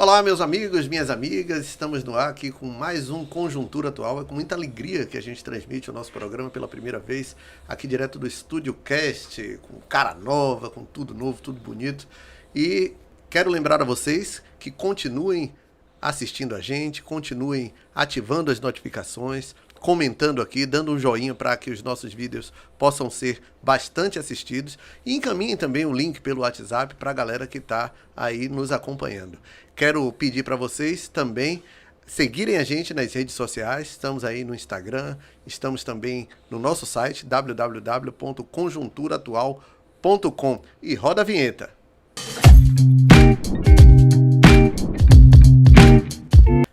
Olá, meus amigos, minhas amigas, estamos no ar aqui com mais um Conjuntura Atual. É com muita alegria que a gente transmite o nosso programa pela primeira vez aqui direto do Estúdio Cast, com cara nova, com tudo novo, tudo bonito. E quero lembrar a vocês que continuem assistindo a gente, continuem ativando as notificações, comentando aqui, dando um joinha para que os nossos vídeos possam ser bastante assistidos e encaminhem também o link pelo WhatsApp para a galera que está aí nos acompanhando. Quero pedir para vocês também seguirem a gente nas redes sociais, estamos aí no Instagram, estamos também no nosso site www.conjunturaatual.com e roda a vinheta.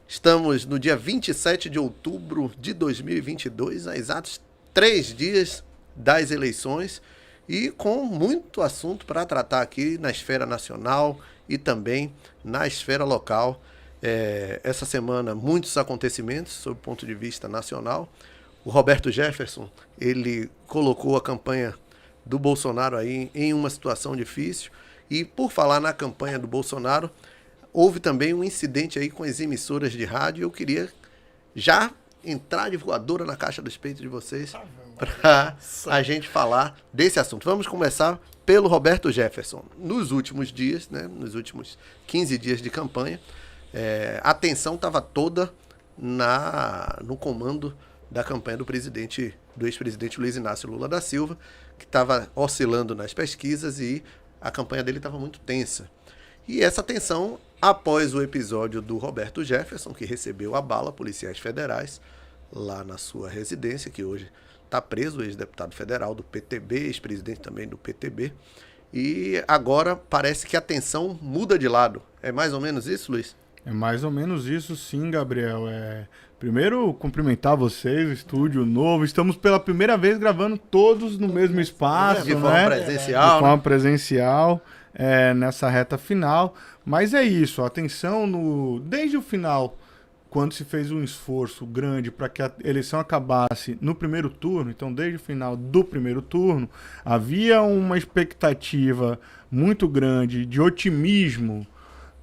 Estamos no dia 27 de outubro de 2022, há exatos 3 dias das eleições e com muito assunto para tratar aqui na esfera nacional e também na esfera local. Essa semana, muitos acontecimentos sob o ponto de vista nacional. O Roberto Jefferson, ele colocou a campanha do Bolsonaro aí em uma situação difícil. E por falar na campanha do Bolsonaro, houve também um incidente aí com as emissoras de rádio. Eu queria já entrar de voadora na caixa dos peitos de vocês para a gente falar desse assunto. Vamos começar pelo Roberto Jefferson. Nos últimos dias, nos últimos 15 dias de campanha, a atenção estava toda no comando da campanha do ex-presidente Luiz Inácio Lula da Silva, que estava oscilando nas pesquisas e a campanha dele estava muito tensa. E essa tensão após o episódio do Roberto Jefferson, que recebeu a bala policiais federais lá na sua residência, que hoje está preso, ex-deputado federal do PTB, ex-presidente também do PTB. E agora parece que a tensão muda de lado. É mais ou menos isso, Luiz? É mais ou menos isso, sim, Gabriel. Primeiro, cumprimentar vocês, o estúdio novo. Estamos pela primeira vez gravando todos no mesmo espaço, de forma presencial. De forma presencial, nessa reta final. Mas é isso, a tensão desde o final, quando se fez um esforço grande para que a eleição acabasse no primeiro turno, então desde o final do primeiro turno, havia uma expectativa muito grande de otimismo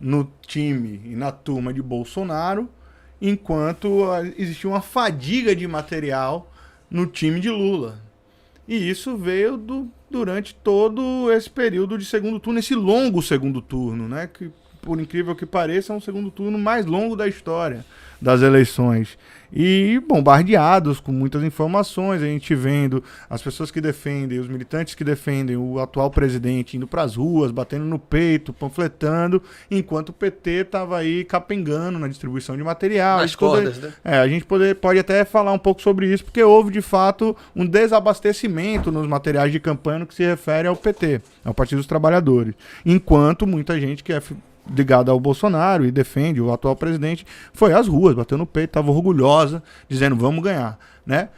no time e na turma de Bolsonaro, enquanto existia uma fadiga de material no time de Lula. E isso veio durante todo esse período de segundo turno, esse longo segundo turno, né? Que, por incrível que pareça, é um segundo turno mais longo da história das eleições. E bombardeados com muitas informações, a gente vendo as pessoas que defendem, os militantes que defendem o atual presidente indo para as ruas, batendo no peito, panfletando, enquanto o PT estava aí capengando na distribuição de material. Nas cordas, né? A gente pode até falar um pouco sobre isso, porque houve, de fato, um desabastecimento nos materiais de campanha no que se refere ao PT, ao Partido dos Trabalhadores. Enquanto muita gente que é ligada ao Bolsonaro e defende o atual presidente, foi às ruas, bateu no peito, estava orgulhosa, dizendo vamos ganhar, né?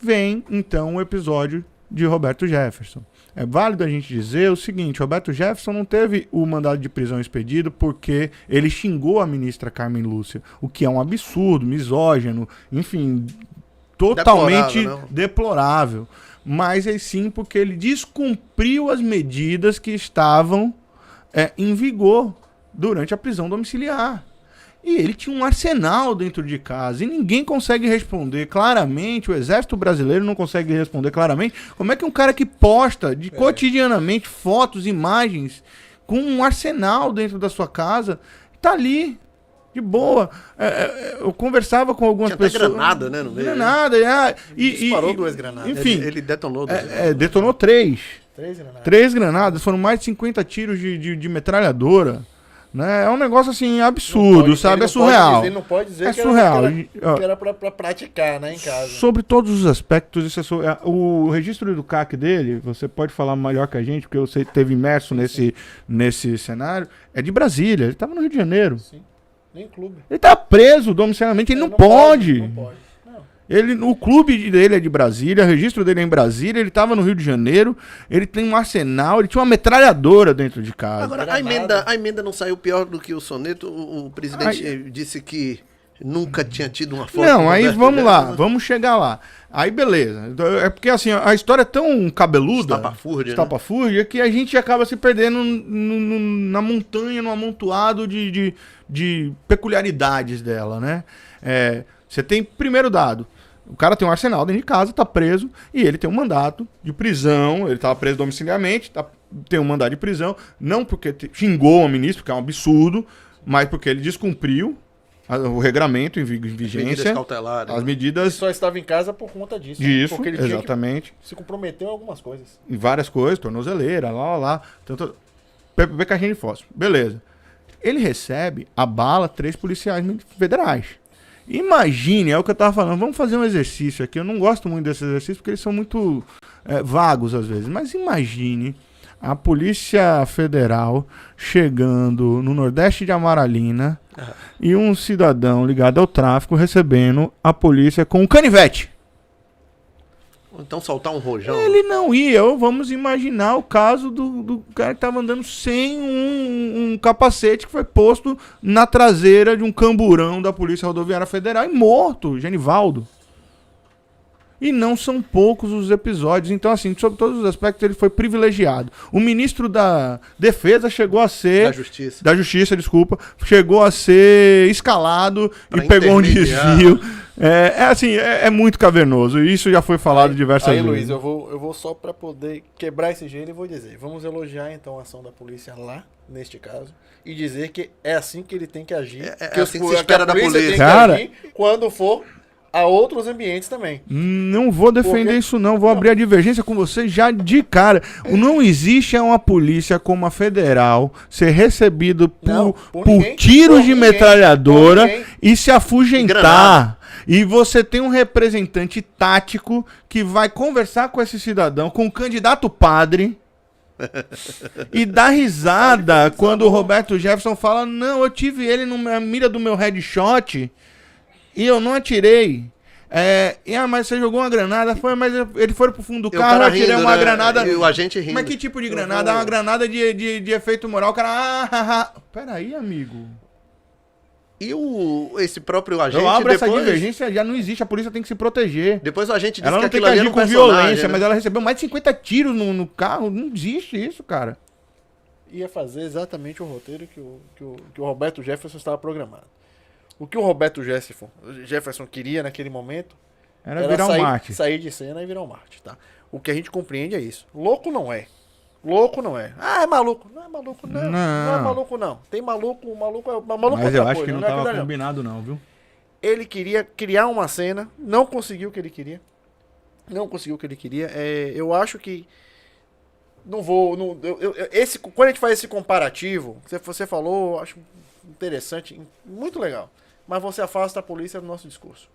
Vem, então, o episódio de Roberto Jefferson. É válido a gente dizer o seguinte, Roberto Jefferson não teve o mandado de prisão expedido porque ele xingou a ministra Carmen Lúcia, o que é um absurdo, misógino, enfim, totalmente deplorável. Mas é sim porque ele descumpriu as medidas que estavam em vigor durante a prisão domiciliar. E ele tinha um arsenal dentro de casa e ninguém consegue responder claramente, o Exército Brasileiro não consegue responder claramente como é que um cara que posta cotidianamente fotos, imagens com um arsenal dentro da sua casa tá ali de boa. Eu conversava com algumas pessoas. Tinha até granada, né? No meio. Granada, disparou 2 granadas. Enfim. Ele detonou 2. Detonou 3. 3 granadas. 3 granadas, foram mais de 50 tiros de metralhadora. Né? É um negócio assim absurdo, sabe? É surreal. Ele não pode dizer é surreal. Que era pra praticar, né, em casa. Sobre todos os aspectos, isso o registro do CAC dele, você pode falar melhor que a gente, porque você esteve imerso nesse cenário, é de Brasília, ele estava no Rio de Janeiro. Sim. Nem clube. Ele tá preso domiciliarmente, ele não pode. Não pode. O clube dele é de Brasília, o registro dele é em Brasília, ele estava no Rio de Janeiro, ele tem um arsenal, ele tinha uma metralhadora dentro de casa. Agora, a emenda não saiu pior do que o soneto. O presidente disse que nunca tinha tido uma foto. Não, com aí Roberto vamos lá, Jefferson. vamos chegar lá. Aí beleza. É porque assim, a história é tão cabeluda, Estapafúrdia, que a gente acaba se perdendo na montanha, no amontoado de peculiaridades dela, né? Você tem, primeiro dado, o cara tem um arsenal dentro de casa, tá preso, e ele tem um mandato de prisão, ele tava preso domiciliarmente, tem um mandato de prisão, não porque xingou o ministro, que é um absurdo, mas porque ele descumpriu o regramento em vigência. medidas cautelares. As medidas Só estava em casa por conta disso. disso, Porque ele exatamente. se comprometeu em algumas coisas. Em várias coisas, tornozeleira, lá. Tanto, caixinha de fósforo. Beleza. Ele recebe a bala 3 policiais federais. Imagine, é o que eu tava falando, vamos fazer um exercício aqui. Eu não gosto muito desses exercícios porque eles são muito vagos às vezes. Mas imagine a Polícia Federal chegando no Nordeste de Amaralina e um cidadão ligado ao tráfico recebendo a polícia com um canivete. Ou então soltar um rojão. Ele não ia. Vamos imaginar o caso do cara que estava andando sem um capacete que foi posto na traseira de um camburão da Polícia Rodoviária Federal e morto, Genivaldo. E não são poucos os episódios. Então, assim, sobre todos os aspectos, ele foi privilegiado. O ministro da Defesa chegou a ser... Da Justiça, desculpa. Chegou a ser escalado e pegou um desvio. É muito cavernoso. Isso já foi falado diversas vezes. Aí, Luiz, eu vou só para poder quebrar esse gelo e vou dizer. Vamos elogiar, então, a ação da polícia lá, neste caso. E dizer que é assim que ele tem que agir. É assim que se espera da polícia. Tem que Cara, agir quando for a outros ambientes também. Não vou defender isso não, vou abrir a divergência com você já de cara. Não existe uma polícia como a federal ser recebido por tiros de metralhadora e se afugentar. E você tem um representante tático que vai conversar com esse cidadão, com o candidato padre, e dá risada quando o Roberto Jefferson fala: não, eu tive ele na mira do meu headshot e eu não atirei. Mas você jogou uma granada, mas ele foi pro fundo do carro, eu atirei uma granada. E o agente rindo. Mas que tipo de granada? É uma granada de efeito moral. O cara, peraí, amigo. E esse próprio agente. Eu abro essa divergência, já não existe, a polícia tem que se proteger. Depois o agente disse ela não que tem que agir com violência, mas ela recebeu mais de 50 tiros no carro. Não existe isso, cara. Ia fazer exatamente o roteiro que o Roberto Jefferson estava programado. O que o Roberto Jefferson queria naquele momento era virar um Marte. Sair de cena e virar um Marte, tá? O que a gente compreende é isso. Louco não é. Louco não é. Ah, é maluco. Não é maluco, não. Não é maluco, não. Tem maluco, maluco é mas eu acho que não estava combinado, não, viu? Ele queria criar uma cena, não conseguiu o que ele queria. Eu acho que quando a gente faz esse comparativo, você falou, eu acho interessante, muito legal. Mas você afasta a polícia do nosso discurso.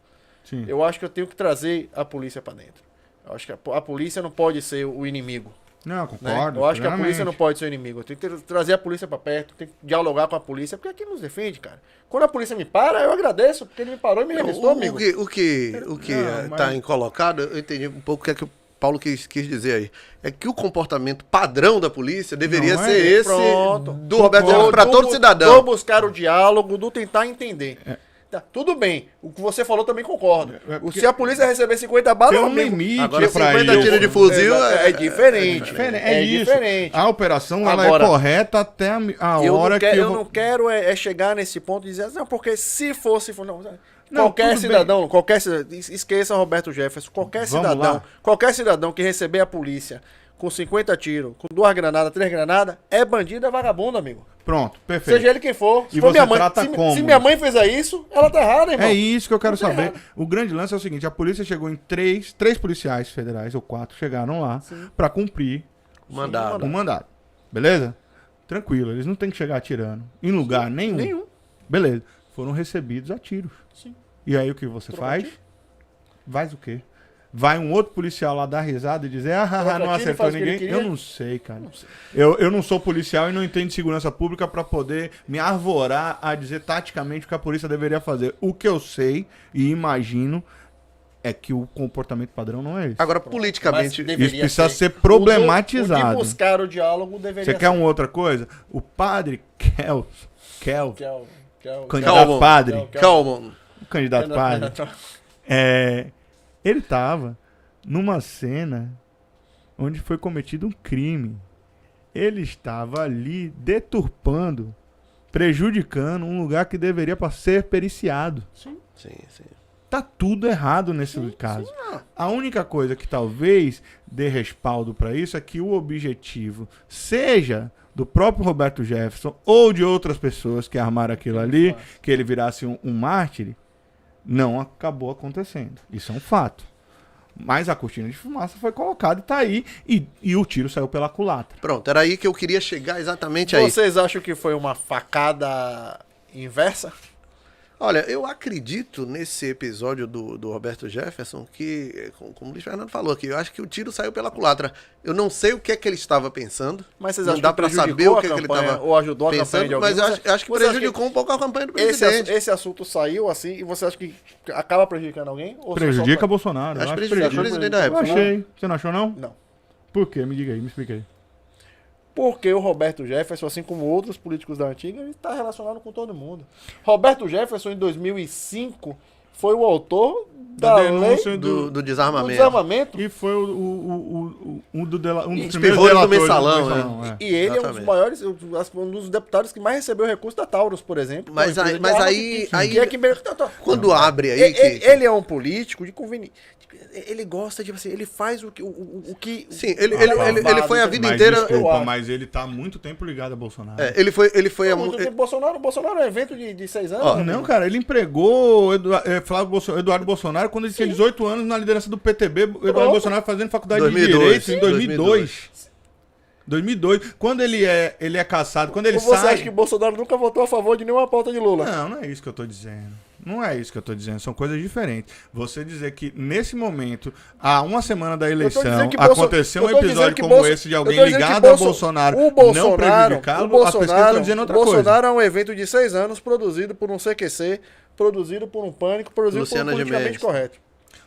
Sim. Eu acho que eu tenho que trazer a polícia para dentro. Eu acho que a polícia não pode ser o inimigo. Não, concordo. Né? Eu acho que a polícia não pode ser o inimigo. Eu tenho que trazer a polícia para perto, tenho que dialogar com a polícia, porque aqui nos defende, cara. Quando a polícia me para, eu agradeço, porque ele me parou e me revistou, amigo. O que está colocado, eu entendi um pouco o que é que o Paulo quis dizer aí. É que o comportamento padrão da polícia deveria ser esse do Roberto Jefferson para todo cidadão. Do buscar o diálogo, do tentar entender. Tá, tudo bem. O que você falou também concordo. Se a polícia receber 50 balas, tem um limite. Agora 50 tiros de fuzil é diferente. É diferente. A operação ela é correta até a hora que eu não quero chegar nesse ponto e dizer, não, porque se fosse... Qualquer cidadão, esqueça Roberto Jefferson, qualquer cidadão que receber a polícia com 50 tiros, com 2 granadas, 3 granadas, é bandido, é vagabundo, amigo. Pronto, perfeito. Seja ele quem for. Se for minha mãe, se minha mãe fizer isso, ela tá errada, irmão. É isso que eu quero saber. O grande lance é o seguinte, a polícia chegou em 3 policiais federais, ou 4, chegaram lá pra cumprir o mandado. Beleza? Tranquilo, eles não tem que chegar atirando em lugar nenhum. Beleza. Foram recebidos a tiros. Sim. E aí o que você faz? Faz o quê? Vai um outro policial lá dar risada e dizer, não acertou ninguém? Eu não sei, cara. Eu não sou policial e não entendo de segurança pública para poder me arvorar a dizer taticamente o que a polícia deveria fazer. O que eu sei e imagino é que o comportamento padrão não é esse. Agora, politicamente, isso precisa ser problematizado. O de buscar o diálogo deveria ser. Você quer uma outra coisa? O padre Kel, candidato padre, candidato padre. Ele estava numa cena onde foi cometido um crime. Ele estava ali deturpando, prejudicando um lugar que deveria ser periciado. Sim. Tá tudo errado nesse caso. A única coisa que talvez dê respaldo para isso é que o objetivo seja do próprio Roberto Jefferson ou de outras pessoas que armaram aquilo ali, que ele virasse um mártir, não acabou acontecendo. Isso é um fato. Mas a cortina de fumaça foi colocada e tá aí, e o tiro saiu pela culatra. Pronto, era aí que eu queria chegar exatamente aí. Vocês acham que foi uma facada inversa? Olha, eu acredito nesse episódio do Roberto Jefferson que, como o Luiz Fernando falou aqui, eu acho que o tiro saiu pela culatra. Eu não sei o que é que ele estava pensando. Mas vocês não acham dá que para saber o que é que ele estava ou ajudou a campanha de alguém? Mas eu acho que prejudicou um pouco a campanha do presidente. Esse assunto saiu assim e você acha que acaba prejudicando alguém? Ou Prejudica Bolsonaro. Acho que que prejudica o presidente da Eu época. achei. Você não achou, não? Não. Por quê? Me diga aí, me explica aí. Porque o Roberto Jefferson, assim como outros políticos da antiga, ele está relacionado com todo mundo. Roberto Jefferson, em 2005, foi o autor da denúncia lei do desarmamento. desarmamento. E foi um dos primeiros Espirrou do delatores mensalão, é. E ele é um dos Exatamente. maiores, um dos deputados que mais recebeu recurso da Taurus, por exemplo. Mas que é uma aí- empresa de mas arma aí- que- aí- que é que- Quando abre aí... Ele é um político de conveniência. Ele gosta de, assim, ele faz o que... Sim, ele foi a vida Mas inteira... desculpa, mas ele tá muito tempo ligado a Bolsonaro. Ele foi Bolsonaro é um evento de 6 anos. Ó, né? Não, cara, ele empregou Eduardo Bolsonaro quando ele tinha 18 anos na liderança do PTB. Eduardo Bolsonaro fazendo faculdade 2002, de Direito em 2002. Quando ele é caçado, quando ele Ou você sai... acha que Bolsonaro nunca votou a favor de nenhuma pauta de Lula? Não é isso que eu tô dizendo. Não é isso que eu tô dizendo. São coisas diferentes. Você dizer que nesse momento, há uma semana da eleição, aconteceu um episódio como esse de alguém ligado a Bolsonaro não prejudicá-lo, as pessoas estão dizendo outra coisa. Bolsonaro é um evento de 6 anos, produzido por um CQC, produzido por um Pânico, produzido Luciana por um politicamente Gimenez. correto.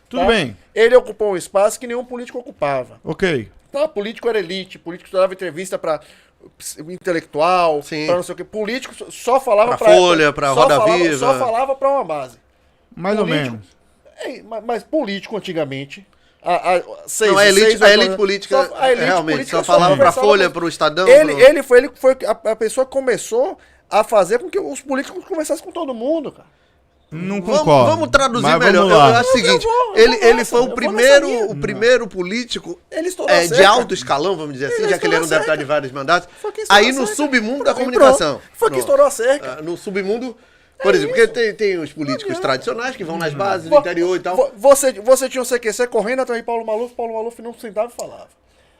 Tudo bem. Ele ocupou um espaço que nenhum político ocupava. Ok. Então, político era elite, político dava entrevista para intelectual, Sim. para não sei o quê. Político só falava Pra Folha, pra Roda Viva. Só falava para uma base. Mais ou Político- menos. Mas político antigamente. Não, a elite política realmente só falava pra conversava Folha, com- pro Estadão. Ele foi a pessoa que começou a fazer com que os políticos conversassem com todo mundo, cara. Não concordo. Vamos traduzir mas melhor. vamos Eu lá. acho o seguinte, eu vou ele nessa, foi eu o vou primeiro, nessa linha. o primeiro político Ele estourou a de cerca. alto escalão, vamos dizer assim, Ele já que ele era um estourou a deputado de cerca. vários mandatos, Foi quem estourou aí a no cerca. submundo da Pronto. comunicação. Foi que Pronto. estourou a cerca. No submundo, por exemplo, porque tem os políticos tradicionais que vão nas bases do Vo- interior e tal. Você tinha um CQC correndo atrás de Paulo Maluf não sentava e falava.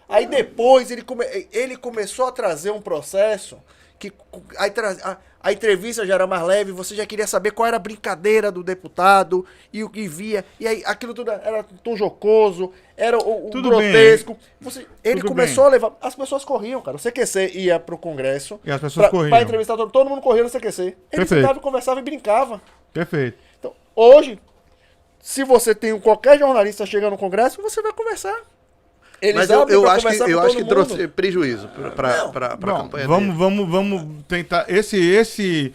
Aí depois ele começou a trazer um processo que a entrevista já era mais leve, você já queria saber qual era a brincadeira do deputado e o que via. E aí aquilo tudo era tom jocoso, era o Tudo grotesco. Ele Tudo começou a levar. As pessoas corriam, cara. O CQC ia pro Congresso. E as pessoas corriam. Pra entrevistar todo mundo corria no CQC. Ele Perfeito. sentava e conversava e brincava. Perfeito. Então, hoje, se você tem qualquer jornalista chegando no Congresso, você vai conversar. Eles Mas abrem eu pra acho conversar que, com eu acho todo que trouxe mundo. prejuízo pra Bom, campanha dele. vamos tentar. Esse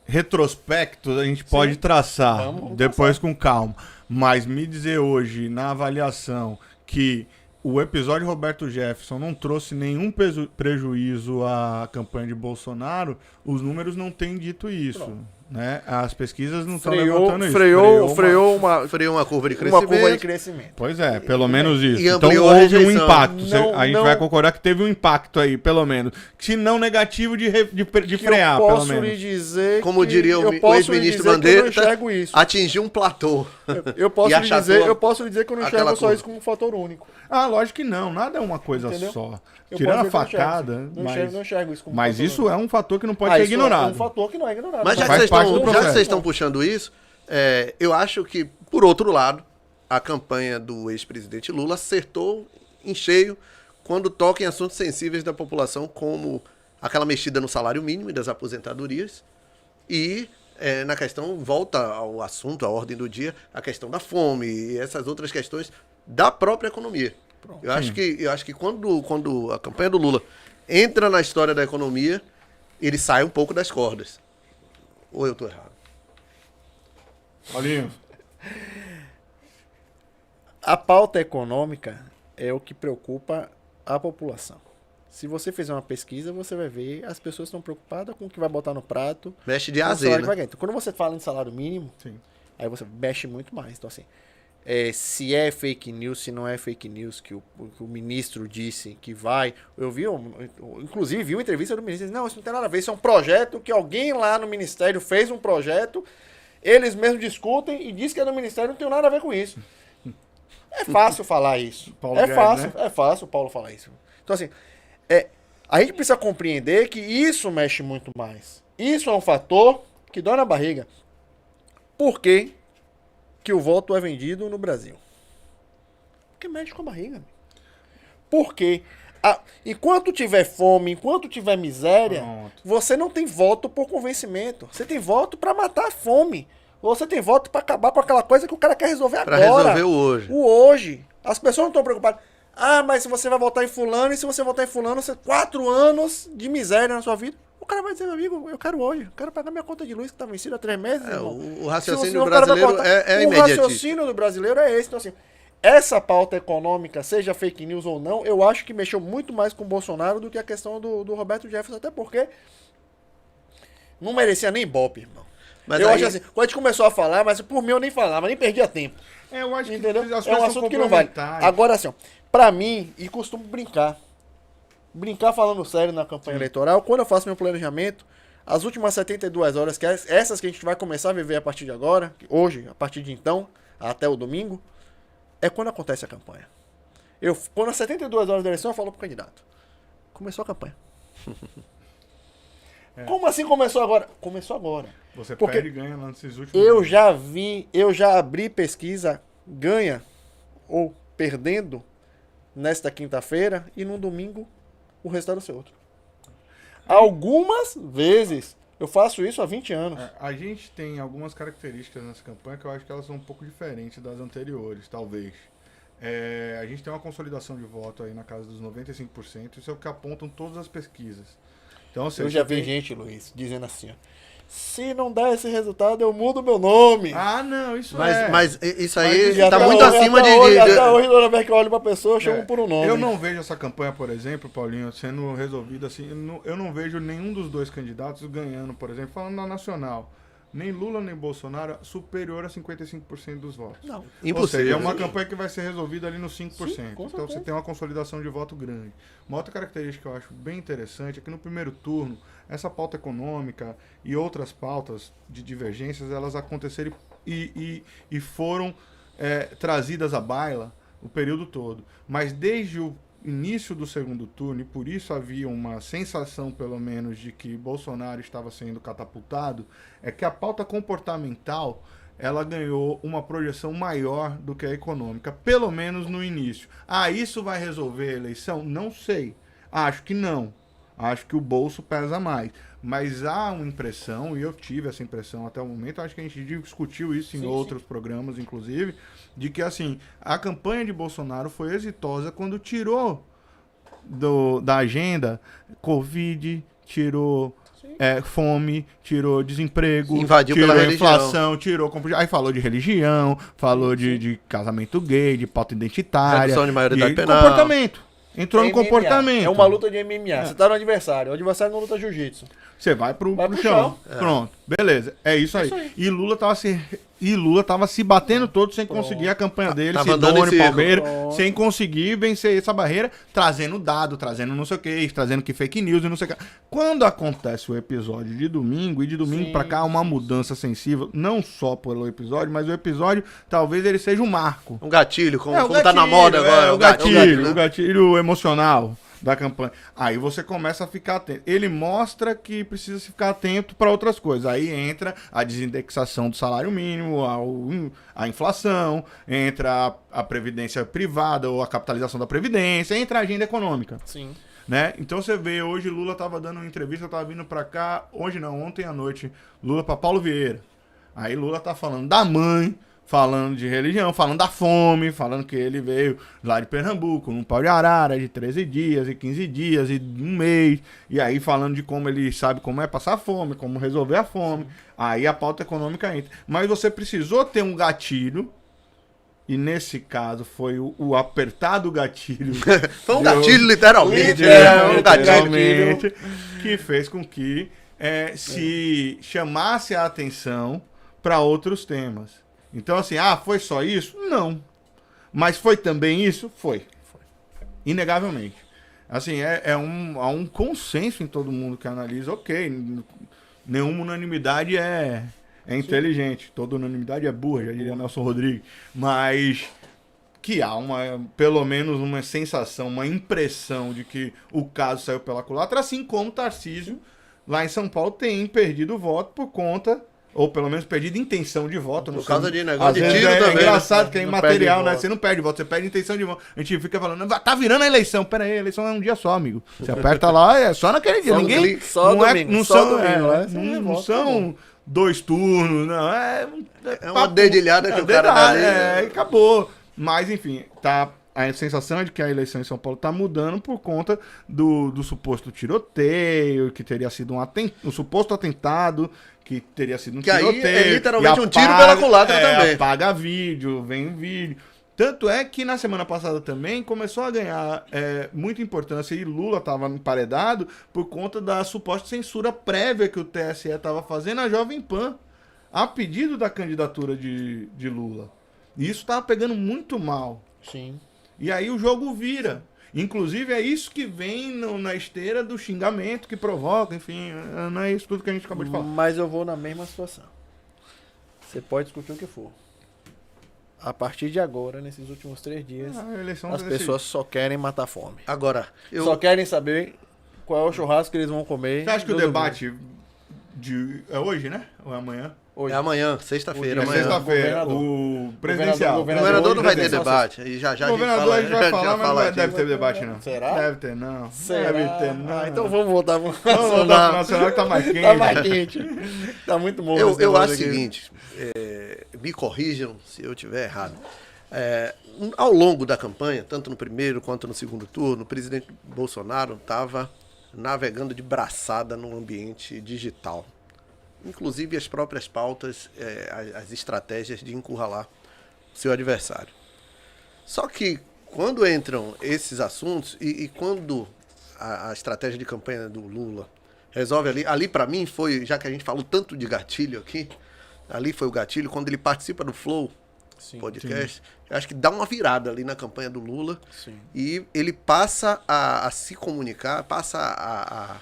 retrospecto a gente pode traçar Vamos depois com calma. Mas me dizer hoje, na avaliação, que o episódio Roberto Jefferson não trouxe nenhum prejuízo à campanha de Bolsonaro, os números não têm dito isso. Né? As pesquisas não estão levantando isso. Freou Freou uma curva de uma crescimento. curva de crescimento. Pois é, pelo menos isso. E Então ampliou a houve um rejeição. impacto. Não, A gente não- vai concordar que teve um impacto aí, pelo menos. Se não negativo de frear, eu pelo posso lhe menos. dizer Como que diria eu o posso lhe ex-ministro dizer que eu não Bandeira, enxergo isso. atingiu um platô. Eu posso e lhe achatou dizer que eu não aquela enxergo só curva. isso como um fator único. Ah, lógico que não. Nada é uma coisa Entendeu? só. Eu Tirando a posso dizer que eu facada, não enxergo isso como mas fator isso único. é um fator que não pode ser Isso ignorado. É um fator que não é ignorado. Mas já que Faz vocês parte do estão, processo. puxando isso, eu acho que, por outro lado, a campanha do ex-presidente Lula acertou em cheio quando toca em assuntos sensíveis da população, como aquela mexida no salário mínimo e das aposentadorias, e na questão, volta ao assunto, à ordem do dia, a questão da fome e essas outras questões da própria economia. Eu acho que quando a campanha do Lula entra na história da economia, ele sai um pouco das cordas. Ou eu tô errado? Paulinho. A pauta econômica é o que preocupa a população. Se você fizer uma pesquisa, você vai ver as pessoas estão preocupadas com o que vai botar no prato. Mexe de com o A a Z, salário que né? vai ganhar. Então, quando você fala em salário mínimo, Sim. aí você mexe muito mais. Então, assim, se é fake news, se não é fake news, que o ministro disse que vai. Eu vi, inclusive, vi uma entrevista do ministro. Não, isso não tem nada a ver. Isso é um projeto que alguém lá no ministério fez um projeto. Eles mesmos discutem e diz que é do ministério, não tem nada a ver com isso. É fácil falar isso. Paulo Guedes, É fácil o Paulo falar isso. Então, assim, a gente precisa compreender que isso mexe muito mais. Isso é um fator que dói na barriga. Por que que o voto é vendido no Brasil? Porque mexe com a barriga. Porque enquanto tiver fome, enquanto tiver miséria, Pronto. você não tem voto por convencimento. Você tem voto pra matar a fome. Você tem voto pra acabar com aquela coisa que o cara quer resolver Pra agora. resolver o hoje. O hoje. As pessoas não estão preocupadas. Ah, mas se você vai votar em fulano, e se você votar em fulano, você 4 anos de miséria na sua vida. O cara vai dizer, meu amigo, eu quero hoje. Eu quero pagar minha conta de luz que tá vencida há 3 meses. irmão. O raciocínio Se o cara vai brasileiro cortar- é O imediatista. raciocínio do brasileiro é esse. Então, assim, essa pauta econômica, seja fake news ou não, eu acho que mexeu muito mais com o Bolsonaro do que a questão do Roberto Jefferson, até porque não merecia nem ibope, irmão. Mas eu aí- acho assim, quando a gente começou a falar, mas por mim eu nem falava, nem perdia tempo. Eu acho Entendeu? as É um coisas são assunto que não vale. complementares. Agora, assim, ó, pra mim, e costumo brincar. Brincar falando sério na campanha eleitoral, quando eu faço meu planejamento, as últimas 72 horas, que essas que a gente vai começar a viver a partir de agora, hoje, a partir de então, até o domingo, é quando acontece a campanha. Quando as 72 horas da eleição, eu falo pro candidato. Começou a campanha. Como assim começou agora? Começou agora. Você Porque perde e ganha lá nesses últimos eu já abri pesquisa, ganha ou perdendo nesta quinta-feira e no domingo o resultado vai ser outro. Algumas vezes eu faço isso há 20 anos. A gente tem algumas características nessa campanha que eu acho que elas são um pouco diferentes das anteriores, talvez. A gente tem uma consolidação de voto aí na casa dos 95%, isso é o que apontam todas as pesquisas. Então, ou seja, Eu já você vi tem- gente, Luiz, dizendo assim, ó, se não der esse resultado, eu mudo meu nome. Ah, não, isso Mas isso Mas aí e tá até muito hoje- acima até de... Hoje, até hoje, toda vez que eu olho pra pessoa, eu chamo por um nome. Eu não vejo essa campanha, por exemplo, Paulinho, sendo resolvida assim. Eu não vejo nenhum dos dois candidatos ganhando, por exemplo, falando na nacional. Nem Lula nem Bolsonaro superior a 55% dos votos. Não. Ou Impossível. seja, é uma campanha que vai ser resolvida ali nos 5%. Sim, com Então certeza. você tem uma consolidação de voto grande. Uma outra característica que eu acho bem interessante é que no primeiro turno, essa pauta econômica e outras pautas de divergências, elas aconteceram e foram trazidas à baila o período todo. Mas desde o início do segundo turno, e por isso havia uma sensação, pelo menos, de que Bolsonaro estava sendo catapultado, é que a pauta comportamental ela ganhou uma projeção maior do que a econômica, pelo menos no início. Ah, isso vai resolver a eleição? Não sei. Acho que não. Acho que o bolso pesa mais. Mas há uma impressão, e eu tive essa impressão até o momento, acho que a gente discutiu isso em outros programas, inclusive, de que assim, a campanha de Bolsonaro foi exitosa quando tirou da agenda Covid, tirou fome, tirou desemprego, Invadiu tirou pela religião. inflação, aí falou de religião, falou de casamento gay, de pauta identitária, Redução de maioridade de penal. comportamento. Entrou no MMA. comportamento. É uma luta de MMA. Você tá no adversário. O adversário não luta jiu-jitsu. Você vai pro pro chão. Pronto. Beleza. É isso aí. Isso aí. E Lula tava se batendo todo sem conseguir a campanha dele, Tava andando Sidônio, em círculo. Palmeira, Pronto. sem conseguir vencer essa barreira, trazendo dado, trazendo não sei o que, trazendo que fake news e não sei o que. Quando acontece o episódio de domingo, e de domingo Sim, pra cá há uma mudança sensível, não só pelo episódio, mas o episódio talvez ele seja um marco. Um gatilho, como, O como tá na moda agora. o gatilho, né? o gatilho emocional da campanha. Aí você começa a ficar atento. Ele mostra que precisa se ficar atento para outras coisas. Aí entra a desindexação do salário mínimo, a inflação, entra a previdência privada ou a capitalização da previdência, entra a agenda econômica. Sim. Né? Então você vê, hoje Lula tava dando uma entrevista, eu tava vindo pra cá, hoje não, ontem à noite, Lula pra Paulo Vieira. Aí Lula tá falando da mãe, falando de religião, falando da fome, falando que ele veio lá de Pernambuco, num pau de arara de 13 dias, e 15 dias, e um mês, e aí falando de como ele sabe como é passar fome, como resolver a fome, aí a pauta econômica entra. Mas você precisou ter um gatilho, e nesse caso foi o apertar do gatilho. Foi um gatilho, literalmente. Um gatilho. Que fez com que se chamasse a atenção para outros temas. Então, assim, foi só isso? Não. Mas foi também isso? Foi. Inegavelmente. Assim, há um consenso em todo mundo que analisa, ok, nenhuma unanimidade é inteligente, toda unanimidade é burra, já diria Nelson Rodrigues, mas que há pelo menos uma sensação, uma impressão de que o caso saiu pela culatra, assim como Tarcísio, lá em São Paulo, tem perdido voto por conta... Ou pelo menos perdido intenção de voto. Por causa de negócio de tiro também. É engraçado que é não imaterial, né? voto. Você não perde voto, você perde intenção de voto. A gente fica falando, tá virando a eleição. Pera aí, a eleição é um dia só, amigo. Você aperta lá, é só naquele dia. Só Ninguém. só não domingo, não só são, domingo, né? não são 2 turnos, não. É uma dedilhada que o cara dá ali. E acabou. Mas, enfim, a sensação é de que a eleição em São Paulo está mudando por conta do suposto tiroteio, que teria sido um suposto atentado, que teria sido um tiroteio. Que aí é literalmente um tiro pela culatra também. Apaga vídeo, vem vídeo. Tanto é que na semana passada também começou a ganhar muita importância e Lula estava emparedado por conta da suposta censura prévia que o TSE estava fazendo à Jovem Pan, a pedido da candidatura de Lula. E isso estava pegando muito mal. Sim. E aí o jogo vira. Inclusive é isso que vem na esteira do xingamento que provoca, enfim, não é isso tudo que a gente acabou de falar. Mas eu vou na mesma situação. Você pode discutir o que for. A partir de agora, nesses últimos 3 dias, as pessoas só querem matar fome. Agora, só querem saber qual é o churrasco que eles vão comer. Você acha que o debate é hoje, né? Ou é amanhã? Hoje. É amanhã, sexta-feira. É sexta-feira. O presidencial. O governador não vai ter debate. E já o governador a gente vai falar, mas não deve ter aqui. debate, não. Será? Deve ter, não. Será? Deve ter, não. Então vamos voltar pro Nacional que tá mais quente. Tá mais quente. Tá muito bom. Eu acho o seguinte, me corrijam se eu estiver errado. Ao longo da campanha, tanto no primeiro quanto no segundo turno, o presidente Bolsonaro estava navegando de braçada no ambiente digital. Inclusive as próprias pautas, as estratégias de encurralar seu adversário. Só que quando entram esses assuntos e quando a estratégia de campanha do Lula resolve ali para mim foi, já que a gente falou tanto de gatilho aqui, ali foi o gatilho, quando ele participa do Flow podcast, eu acho que dá uma virada ali na campanha do Lula. Sim. E ele passa a se comunicar, passa a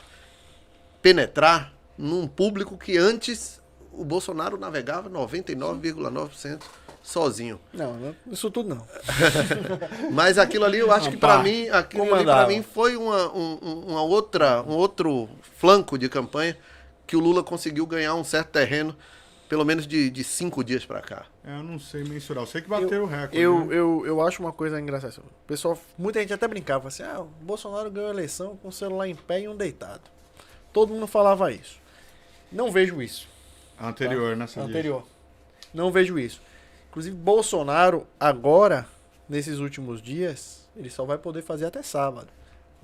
penetrar num público que antes o Bolsonaro navegava 99,9% sozinho. Não, isso tudo não. Mas aquilo ali eu acho que para mim, foi um outro flanco de campanha que o Lula conseguiu ganhar um certo terreno, pelo menos de 5 dias para cá. Eu não sei mensurar, eu sei que bateram o recorde. Eu acho uma coisa engraçada. Pessoal, muita gente até brincava assim, o Bolsonaro ganhou a eleição com o celular em pé e um deitado. Todo mundo falava isso. Não vejo isso. Anterior, né? Anterior. Não vejo isso. Inclusive, Bolsonaro, agora, nesses últimos dias, ele só vai poder fazer até sábado.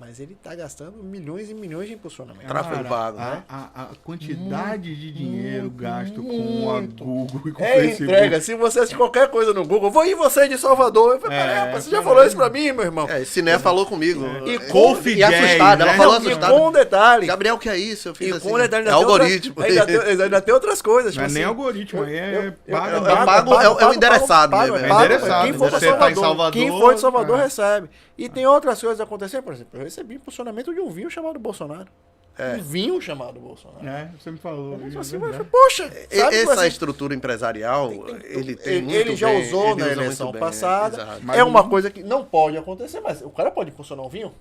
Mas ele tá gastando milhões e milhões de impulsionamento. Tráfego pago, né? A quantidade de dinheiro gasto com a Google e com o Facebook. Entrega. Se você assistir qualquer coisa no Google, vou ir você de Salvador. Eu falei, rapaz, você já falou isso pra mim, meu irmão? Ciné falou comigo. E assustada, ela falou assustada. E com detalhe. Gabriel, o que é isso? Eu fiz com detalhe, algoritmo. Ainda tem outras coisas. Não é nem algoritmo, aí é pago. É o endereçado mesmo. É endereçado. Quem for Você Salvador, quem for de Salvador recebe. E tem outras coisas acontecendo, por exemplo, eu recebi impulsionamento de um vinho chamado Bolsonaro. Um vinho chamado Bolsonaro. Você me falou. Poxa, essa estrutura empresarial, ele tem muito ele já bem, usou ele na usa eleição muito bem, passada. exato. É uma coisa que não pode acontecer, mas o cara pode impulsionar um vinho?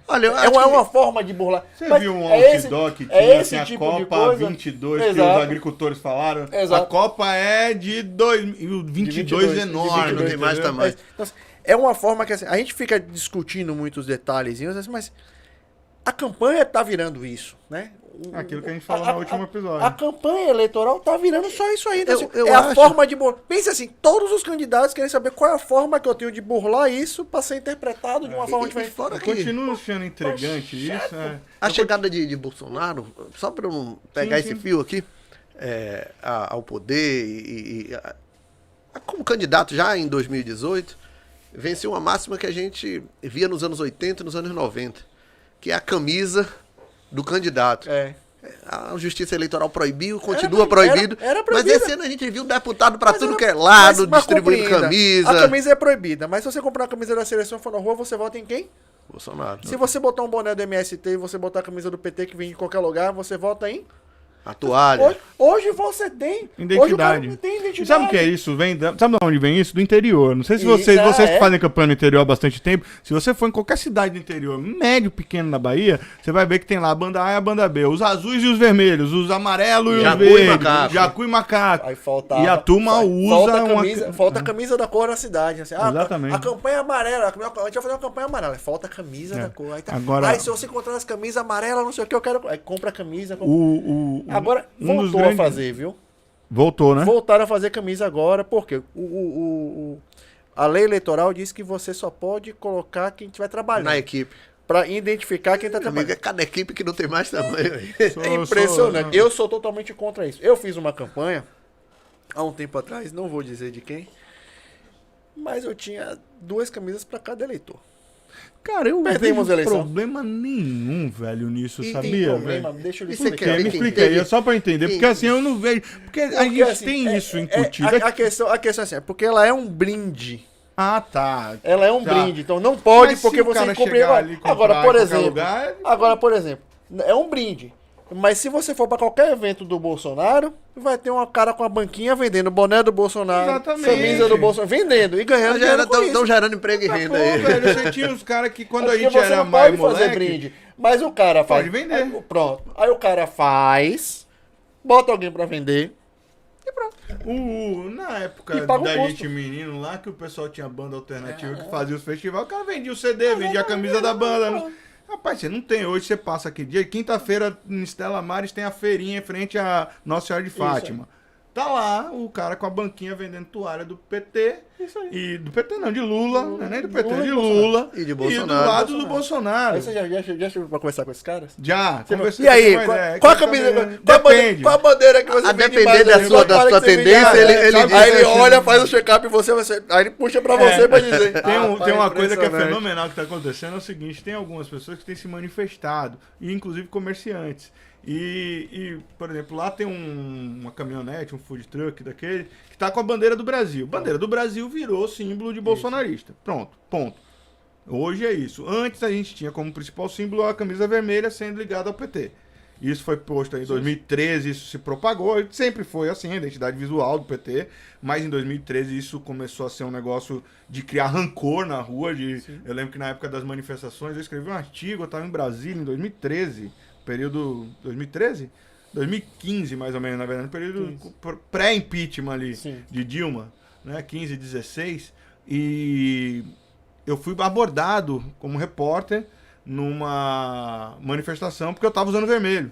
Olha, é uma forma de burlar. Você viu um outdoor que tinha assim, a tipo Copa 22 que os agricultores falaram? Exato. A Copa é de 2022 enorme, não tem mais tamanho. É uma forma que assim, a gente fica discutindo muitos detalhezinhos, mas A campanha tá virando isso, né? Aquilo que a gente falou no último episódio. A campanha eleitoral tá virando só isso ainda. Eu a acho. forma de burlar. Pensa assim, todos os candidatos querem saber qual é a forma que eu tenho de burlar isso para ser interpretado de uma forma diferente. Fora que Continua sendo intrigante isso. a chegada de Bolsonaro, só para eu não pegar Sim, esse fio aqui, ao poder como candidato já em 2018, venceu uma máxima que a gente via nos anos 80 e nos anos 90, que é a camisa do candidato. A justiça eleitoral proibiu, continua proibido. Era mas proibida. esse ano a gente viu deputado para tudo que é lado, distribuindo camisa. A camisa é proibida, mas se você comprar a camisa da seleção e for na rua, você vota em quem? Bolsonaro. Se você botar um boné do MST e você botar a camisa do PT que vem de qualquer lugar, você vota em? A toalha. Hoje você tem Identidade. Hoje o cara tem identidade. E sabe o que é isso? Sabe de onde vem isso? Do interior. Não sei se Isso, vocês que fazem campanha no interior há bastante tempo, se você for em qualquer cidade do interior, médio, pequeno na Bahia, você vai ver que tem lá a banda A e a banda B, os azuis e os vermelhos, os amarelos e os verdes, jacu e macaco. Aí faltava, e a turma usa falta a camisa da cor na cidade. Assim, Exatamente. A campanha amarela, a gente vai fazer uma campanha amarela. Falta a camisa da cor. Aí tá, Agora, se você encontrar as camisas amarelas, não sei o que, eu quero. Aí compra a camisa. Agora, dos voltou a fazer, viu? Voltou, né? Voltaram a fazer camisa agora, porque a lei eleitoral diz que você só pode colocar quem estiver trabalhando. Na equipe. Pra identificar quem tá trabalhando. Amigo, é cada equipe que não tem mais tamanho. É impressionante. Eu sou totalmente contra isso. Eu fiz uma campanha há um tempo atrás, não vou dizer de quem, mas eu tinha 2 camisas para cada eleitor. Cara, eu não Perdemos a vejo eleição. problema nenhum, velho, nisso, E sabia? Problema, deixa eu lhe E você explicar. quer- Me Quem explica aí, teve- é só pra entender, porque assim, eu não vejo... Porque a gente assim, tem isso incutido. A questão é assim, é porque ela é um brinde. Ah, tá. Ela é um Tá. brinde, então não pode, Mas se porque o você cara cumprir. chegar ali e comprar Agora, em por qualquer exemplo, lugar, é um brinde. Mas se você for para qualquer evento do Bolsonaro, vai ter uma cara com a banquinha vendendo boné do Bolsonaro, Exatamente. camisa do Bolsonaro, vendendo e ganhando dinheiro com isso. Estão gerando emprego e Tá renda bom, aí. velho, você tinha uns caras que quando a Porque gente você era não mais pode fazer moleque... brinde. Mas o cara faz. Pode vender. Aí, pronto. Aí o cara faz, bota alguém pra vender e pronto. Na época E paga o da custo. gente menino lá, que o pessoal tinha banda alternativa que fazia os festivais, o cara vendia o CD, vendia a camisa da banda. Rapaz, você não tem. Hoje você passa aqui dia. Quinta-feira em Stella Maris tem a feirinha em frente à Nossa Senhora de Fátima. Tá lá o cara com a banquinha vendendo toalha do PT. Isso aí. E do PT não, de Lula. Não é nem do PT, Lula de e Lula. E de E do Bolsonaro. lado do Bolsonaro. Aí você já chegou pra conversar com esses caras? Já, conversei E aí, com uma ideia, qual a que camisa? também- Qual a bandeira que você A vende depender mais da aí? sua Qual sua que você vende tendência, mais? ele Aí diz ele assim, olha, faz o check-up em você, aí ele puxa pra você pra dizer. Tem uma coisa que é impressionante. fenomenal que está acontecendo, é o seguinte, tem algumas pessoas que têm se manifestado, e inclusive comerciantes. Por exemplo, lá tem uma caminhonete, um food truck daquele, que tá com a bandeira do Brasil. Bandeira do Brasil virou símbolo de bolsonarista. Pronto, ponto. Hoje é isso. Antes a gente tinha como principal símbolo a camisa vermelha sendo ligada ao PT. Isso foi posto aí em 2013, isso se propagou, sempre foi assim, a identidade visual do PT, mas em 2013 isso começou a ser um negócio de criar rancor na rua. Eu lembro que na época das manifestações eu escrevi um artigo, eu estava em Brasília em 2013, período 2013? 2015 mais ou menos, na verdade, período pré-impeachment ali, Sim. de Dilma, né, 15, 16, e eu fui abordado como repórter numa manifestação porque eu tava usando vermelho.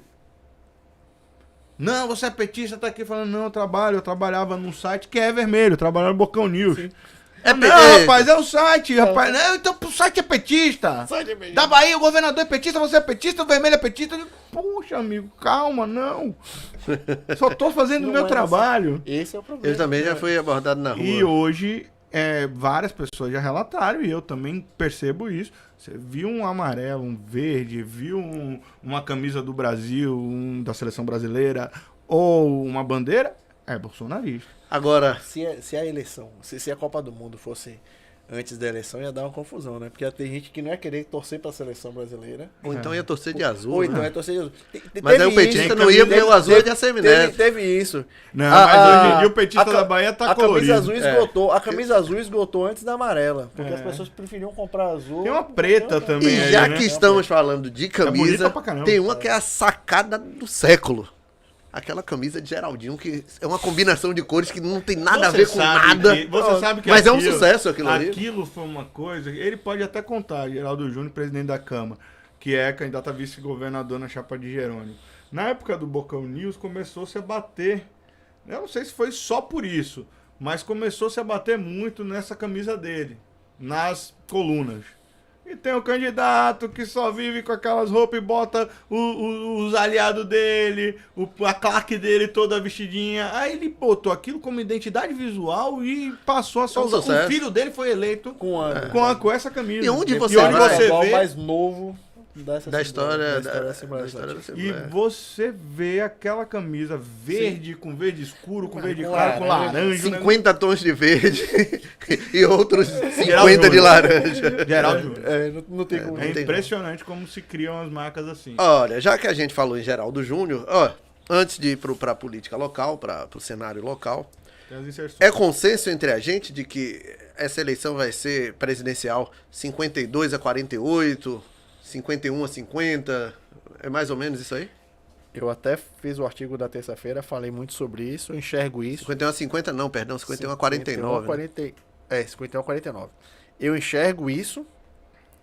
Não, você é petista, tá aqui falando, não, eu trabalhava num site que é vermelho, eu trabalhava no Bocão News. Não, rapaz, é o site, rapaz. Não, então o site é petista. Da Bahia, o governador é petista, você é petista, o vermelho é petista. Eu digo, poxa, amigo, calma, não. Só tô fazendo o meu trabalho. Esse é o problema. Eu também já fui abordado na rua. E hoje, várias pessoas já relataram, e eu também percebo isso. Você viu um amarelo, um verde, viu uma camisa do Brasil, da seleção brasileira, ou uma bandeira, é bolsonarista. Agora, Se a eleição, se a Copa do Mundo fosse antes da eleição, ia dar uma confusão, né? Porque tem gente que não ia querer torcer pra seleção brasileira. ou então ia torcer de azul. Ou então né? ia torcer de azul. Mas aí o petista não ia porque o azul é de Assemineto. Teve isso. Não, mas hoje em dia o petista da Bahia tá a camisa colorido. azul esgotou. A camisa azul esgotou antes da amarela. Porque as pessoas preferiam comprar azul. Tem uma preta também. E aí, já né? que estamos falando de bonita camisa, pra caramba. tem uma que é a sacada do século. Aquela camisa de Geraldinho, que é uma combinação de cores que não tem nada a ver com nada. Você sabe que Mas é um sucesso aquilo ali. Aquilo foi uma coisa, ele pode até contar, Geraldo Júnior, presidente da Câmara, que é candidata a vice-governador na chapa de Jerônimo. Na época do Bocão News, começou-se a bater, eu não sei se foi só por isso, mas começou-se a bater muito nessa camisa dele, nas colunas. E tem o candidato que só vive com aquelas roupas e bota os aliados dele, a claque dele toda vestidinha. Aí ele botou aquilo como identidade visual e passou a só usar. O filho dele foi eleito com essa camisa. E onde você vê o mais novo da história da Assembleia. E você vê aquela camisa verde, com verde escuro, com verde claro, com laranja. 50 tons de verde e outros 50 de laranja. Geraldo Júnior. Não tem como. É impressionante como se criam as marcas assim. Olha, já que a gente falou em Geraldo Júnior, antes de ir para a política local, para o cenário local, é consenso entre a gente de que essa eleição vai ser presidencial 52-48, 51-50, é mais ou menos isso aí? Eu até fiz o artigo da terça-feira, falei muito sobre isso, eu enxergo isso. 51-50 não, perdão, 51-49. 51-49. Eu enxergo isso,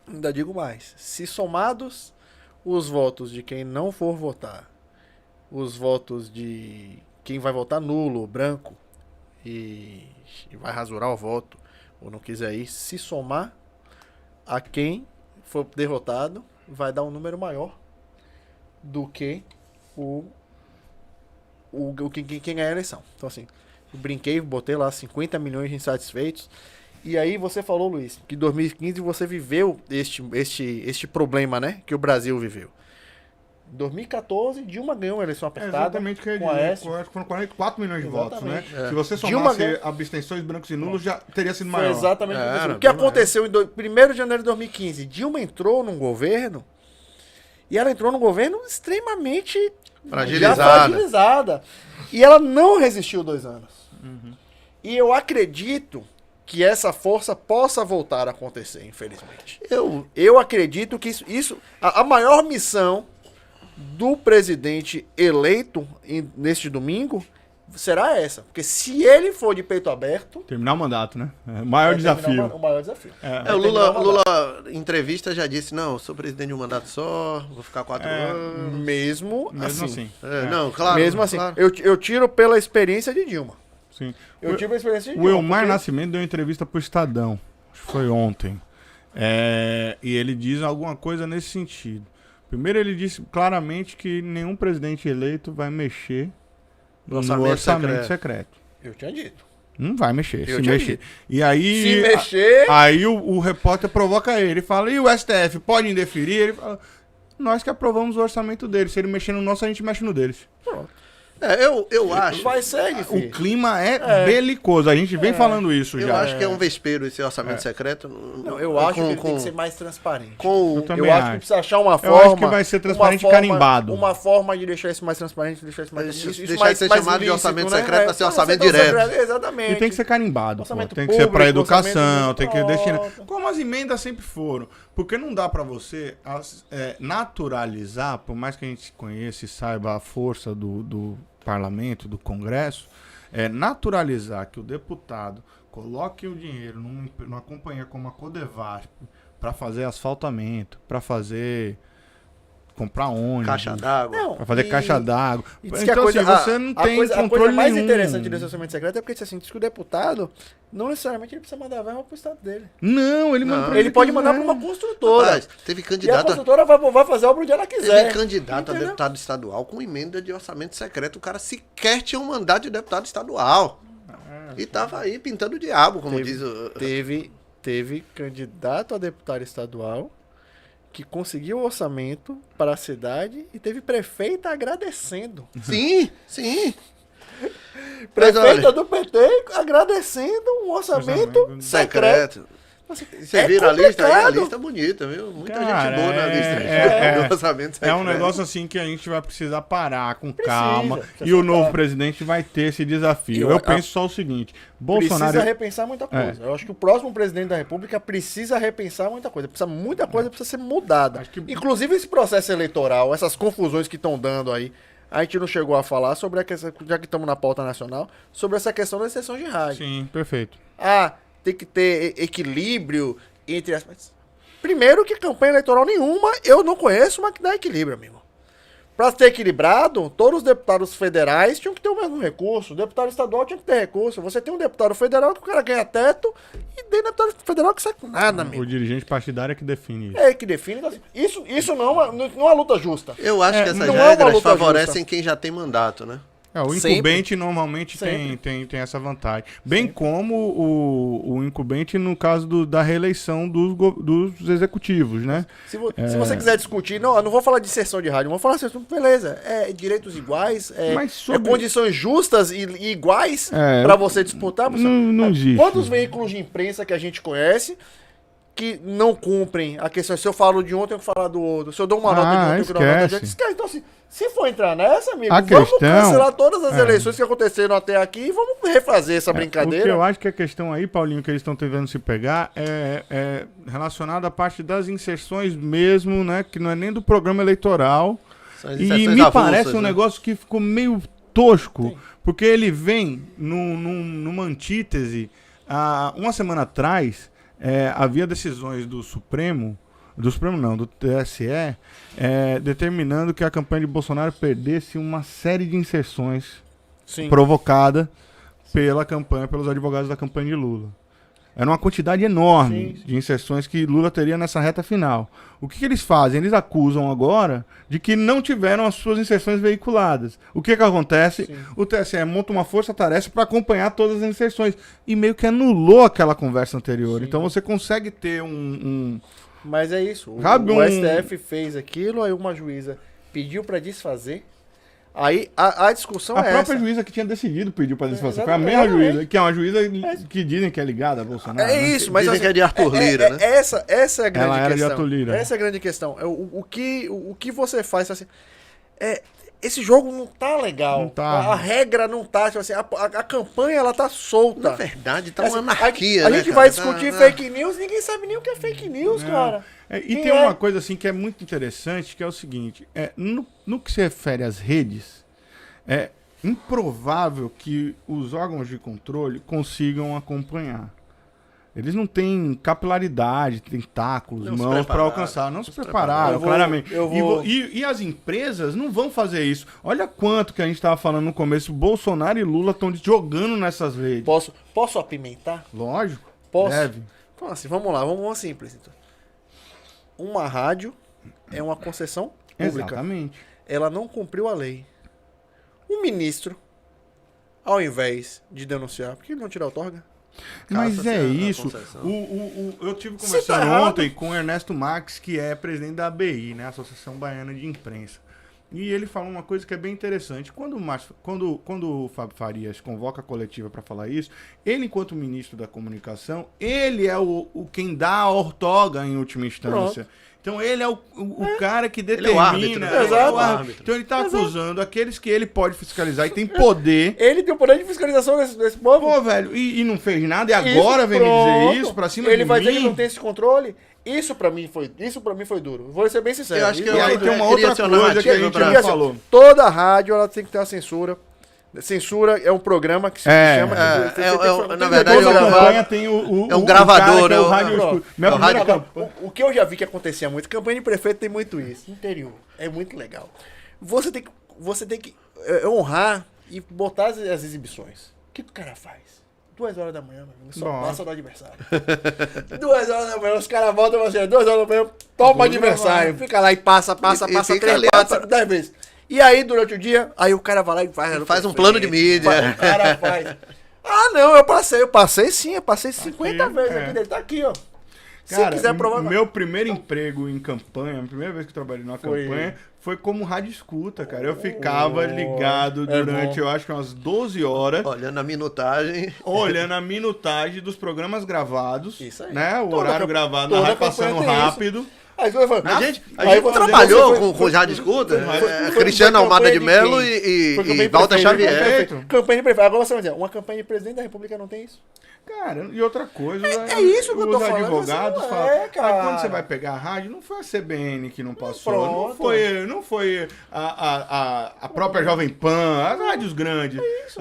ainda digo mais, se somados os votos de quem não for votar, os votos de quem vai votar nulo, branco, e vai rasurar o voto, ou não quiser ir, se somar a quem for derrotado, vai dar um número maior do que quem ganhar a eleição. Então, assim, eu brinquei, botei lá 50 milhões de insatisfeitos. E aí você falou, Luiz, que em 2015 você viveu este problema, né? Que o Brasil viveu. Em 2014, Dilma ganhou uma eleição apertada. Exatamente o que eu ia dizer. Foram 44 milhões de votos, né? Se você somasse abstenções brancos e nulos, já teria sido maior. Foi exatamente o que aconteceu em 1º de janeiro de 2015. Dilma entrou num governo, e ela entrou num governo extremamente fragilizada. E ela não resistiu 2 anos. E eu acredito que essa força possa voltar a acontecer, infelizmente. Eu acredito que a maior missão do presidente eleito neste domingo será essa. Porque se ele for de peito aberto... Terminar o mandato, né? É o maior desafio. O maior desafio. O Lula, em entrevista, já disse, não, eu sou presidente de um mandato só, vou ficar 4 anos. Mesmo assim. Não, claro. Mesmo assim. Claro. Eu tiro pela experiência de Dilma. Sim. Eu tive a experiência de Dilma. O Elmar Nascimento deu uma entrevista pro Estadão. Acho que foi ontem. E ele diz alguma coisa nesse sentido. Primeiro, ele disse claramente que nenhum presidente eleito vai mexer no orçamento secreto. Eu tinha dito. Não vai mexer. Eu se mexer. Dito. E aí, se mexer... Aí o repórter provoca ele. Fala, e o STF pode indeferir? Ele fala, nós que aprovamos o orçamento deles. Se ele mexer no nosso, a gente mexe no deles. Pronto. Eu acho. Vai segue, filho. O clima é belicoso. A gente vem falando isso já. Eu acho que é um vespeiro esse orçamento secreto. Não, eu acho que ele tem que ser mais transparente. Eu acho que precisa achar uma forma. Eu acho que vai ser transparente e carimbado. Uma forma de deixar isso mais transparente, deixar de ser chamado de orçamento secreto para ser orçamento direto. Exatamente. E tem que ser carimbado. Tem que ser para educação, tem que destinar. Como as emendas sempre foram. Porque não dá para você naturalizar, por mais que a gente conheça e saiba a força do parlamento, do Congresso, naturalizar que o deputado coloque o dinheiro numa companhia como a Codevasp para fazer asfaltamento, para fazer comprar ônibus, caixa d'água, para fazer caixa d'água. Então, você não tem controle nenhum. A coisa mais interessante desse orçamento secreto é porque diz que o deputado não necessariamente ele precisa mandar verba pro estado dele. Não, ele pode mandar para uma construtora. Rapaz, teve candidato. E a construtora vai fazer a obra onde ela quiser. Teve candidato a deputado estadual com emenda de orçamento secreto. O cara sequer tinha um mandato de deputado estadual. E tava aí pintando o diabo, como diz o... Teve candidato a deputado estadual que conseguiu o orçamento para a cidade e teve prefeita agradecendo. Sim. Prefeita do PT agradecendo um orçamento secreto. Você vira a lista bonita, viu? Muita gente boa na lista do orçamento secreto. É um negócio assim que a gente vai precisar parar com calma. E o novo presidente vai ter esse desafio. Eu penso só o seguinte: Bolsonaro precisa repensar muita coisa. Eu acho que o próximo presidente da República precisa repensar muita coisa. Muita coisa precisa ser mudada. Inclusive esse processo eleitoral, essas confusões que estão dando aí. A gente não chegou a falar sobre a questão, já que estamos na pauta nacional, sobre essa questão das sessões de rádio. Sim, perfeito. Tem que ter equilíbrio entre as... Primeiro que campanha eleitoral nenhuma, eu não conheço uma que dá equilíbrio, amigo. Para ser equilibrado, todos os deputados federais tinham que ter o mesmo recurso. O deputado estadual tinha que ter recurso. Você tem um deputado federal que o cara ganha teto e tem deputado federal que sai com nada, amigo. O dirigente partidário é que define isso. É que define. Isso não é uma luta justa. Eu acho que essas não é uma regras luta favorecem justa. quem já tem mandato, né? O incumbente normalmente tem essa vantagem. Bem como o incumbente no caso da reeleição dos executivos, né? Se você quiser discutir, não, eu não vou falar de inserção de rádio, vou falar assim, beleza, direitos iguais, condições justas e iguais para você disputar. Não existe. Quantos veículos de imprensa que a gente conhece que não cumprem a questão? Se eu falo de um, eu tenho que falar do outro. Se eu dou uma nota de um, eu tenho que dar uma nota de outro. Esquece. Então, assim, se for entrar nessa, amigo, vamos cancelar todas as eleições que aconteceram até aqui e vamos refazer essa brincadeira. O que eu acho que a questão aí, Paulinho, que eles estão tentando se pegar é relacionada à parte das inserções mesmo, né? Que não é nem do programa eleitoral. E me parece um negócio que ficou meio tosco, porque ele vem numa antítese. Uma semana atrás, havia decisões do Supremo do TSE, determinando que a campanha de Bolsonaro perdesse uma série de inserções provocada pelos advogados da campanha de Lula. Era uma quantidade enorme de inserções que Lula teria nessa reta final. O que eles fazem? Eles acusam agora de que não tiveram as suas inserções veiculadas. O que acontece? O TSE monta uma força-tarefa para acompanhar todas as inserções e meio que anulou aquela conversa anterior. Então você consegue ter Mas é isso. O STF fez aquilo, aí uma juíza pediu para desfazer. Aí a discussão a própria juíza que tinha decidido pediu para desfazer. Foi a mesma juíza, que é uma juíza que dizem que é ligada a Bolsonaro. Isso, mas dizem que é de Arthur Lira, né? Essa é a grande Ela era questão. de Arthur Lira. Essa é a grande questão. O que você faz assim, esse jogo não tá legal. Não tá. A regra não tá, tipo assim, a campanha ela tá solta. Na verdade, tá uma anarquia, a né, gente cara? vai discutir fake news, ninguém sabe nem o que é fake news, cara. E tem uma coisa assim que é muito interessante, que é o seguinte, no que se refere às redes, é improvável que os órgãos de controle consigam acompanhar. Eles não têm capilaridade, tentáculos, mãos para alcançar. Não se prepararam, claramente. E as empresas não vão fazer isso. Olha quanto que a gente estava falando no começo. Bolsonaro e Lula estão jogando nessas redes. Posso apimentar? Lógico. Posso? Deve. Então, assim, vamos lá, vamos simples. Então. Uma rádio é uma concessão pública. Exatamente. Ela não cumpriu a lei. O ministro, ao invés de denunciar, por que ele não tira a outorga? Mas isso. Eu tive conversando ontem com o Ernesto Marques, que é presidente da ABI, né, Associação Baiana de Imprensa. E ele falou uma coisa que é bem interessante. Quando o Fábio Farias convoca a coletiva para falar isso, ele, enquanto ministro da Comunicação, ele é quem dá a outorga em última instância. Pronto. Então ele é o cara que determina. Ele é o árbitro, né? Exato. Então ele está acusando aqueles que ele pode fiscalizar e tem poder. Ele tem o poder de fiscalização desse povo. Pô, velho, e não fez nada, e agora vem me dizer isso pra cima de mim? Ele vai dizer que não tem esse controle? Isso pra mim foi duro. Vou ser bem sincero. Eu acho que e aí tem uma outra coisa que a gente já falou. Toda rádio ela tem que ter uma censura. Censura é um programa que se chama... na verdade, tem um gravador. É o rádio. O que eu já vi que acontecia muito, campanha de prefeito tem muito isso. Interior. É muito legal. Você tem que honrar e botar as exibições. O que o cara faz? 2 horas da manhã, meu amigo, só passa do adversário. 2 horas da manhã, os caras voltam e assim, 2 horas da manhã, toma o adversário. Fica lá e passa 3, 4, 10 vezes. E aí, durante o dia, aí o cara vai lá e faz um plano de mídia. O cara faz. Ah, não, eu passei sim, eu passei 50 vezes aqui, ele tá aqui, ó. Cara, se quiser provar. Meu primeiro emprego em campanha, a primeira vez que eu trabalhei numa campanha, foi como rádio escuta, cara. Eu ficava ligado durante, eu acho que umas 12 horas. Olhando a minutagem. Olhando a minutagem dos programas gravados. Isso aí. Né? O horário gravado, vai passando rápido. Aí você vai falar, a gente trabalhou com rádio escuta, Cristiano Almada de Mello e Walter Xavier. Campanha de prefeito. Agora você vai dizer, uma campanha de presidente da República não tem isso? Cara, e outra coisa, é isso que eu tô falando. Os advogados falam, cara. Quando você vai pegar a rádio, não foi a CBN que não passou, Pronto. não foi a própria Jovem Pan, as rádios grandes. É isso.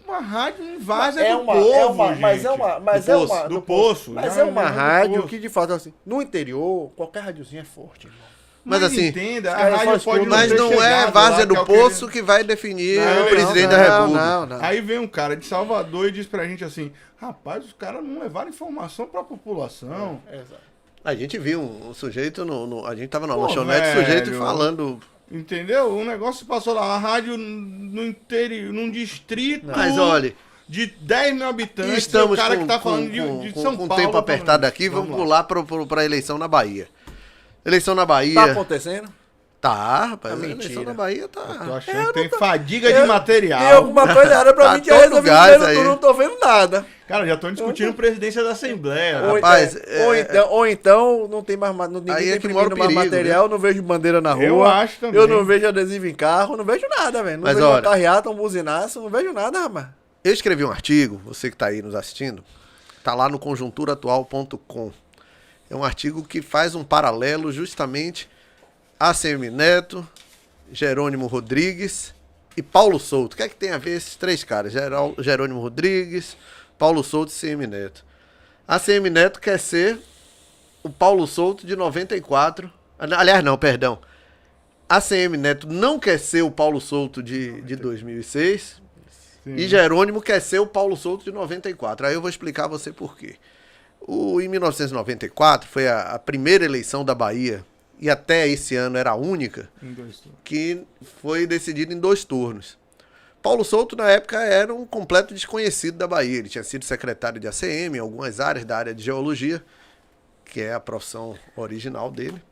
uma rádio em várzea do povo, gente. Do poço. Mas é uma rádio que, de fato, assim, no interior, qualquer radiozinho é forte, irmão. Mas assim, entenda, a rádio pode mas não é várzea do poço que vai definir o presidente da República. Não. Aí vem um cara de Salvador e diz pra gente assim, rapaz, os caras não levaram informação pra população. Exato. A gente viu um sujeito, a gente tava numa lanchonete, sujeito falando... Entendeu? O negócio passou lá, a rádio no interior, num distrito... Mas olha... De 10 mil habitantes, estamos o cara com, que tá falando de São Paulo... Com o tempo apertado aqui, vamos pular pra eleição na Bahia. Eleição na Bahia... Tá acontecendo? Tá, rapaz. Tá a eleição mentira. na Bahia tá... Eu tô achando que tem fadiga de material. Tem alguma coisa errada pra mim que eu resolvi ver, eu não tô vendo nada. Cara, já estão discutindo presidência da Assembleia. Rapaz, ou então não tem mais ninguém aí tá é que mora o imprimindo mais perigo, material, não vejo bandeira na rua. Eu acho também. Eu não vejo adesivo em carro, não vejo nada, velho. Não Mas vejo olha, carreata, um buzinaço, não vejo nada, rapaz. eu escrevi um artigo, você que tá aí nos assistindo, tá lá no conjunturatual.com. É um artigo que faz um paralelo justamente ACM Neto, Jerônimo Rodrigues e Paulo Souto. O que é que tem a ver esses três caras? Jerônimo Rodrigues, Paulo Souto e ACM Neto. ACM Neto quer ser o Paulo Souto de 94. Aliás, não, perdão. ACM Neto não quer ser o Paulo Souto de 2006. Sim. E Jerônimo quer ser o Paulo Souto de 94. Aí eu vou explicar a você por quê. Em 1994 foi a primeira eleição da Bahia, e até esse ano era a única, que foi decidida em 2 turnos. Paulo Souto, na época, era um completo desconhecido da Bahia. Ele tinha sido secretário de ACM em algumas áreas da área de geologia, que é a profissão original dele,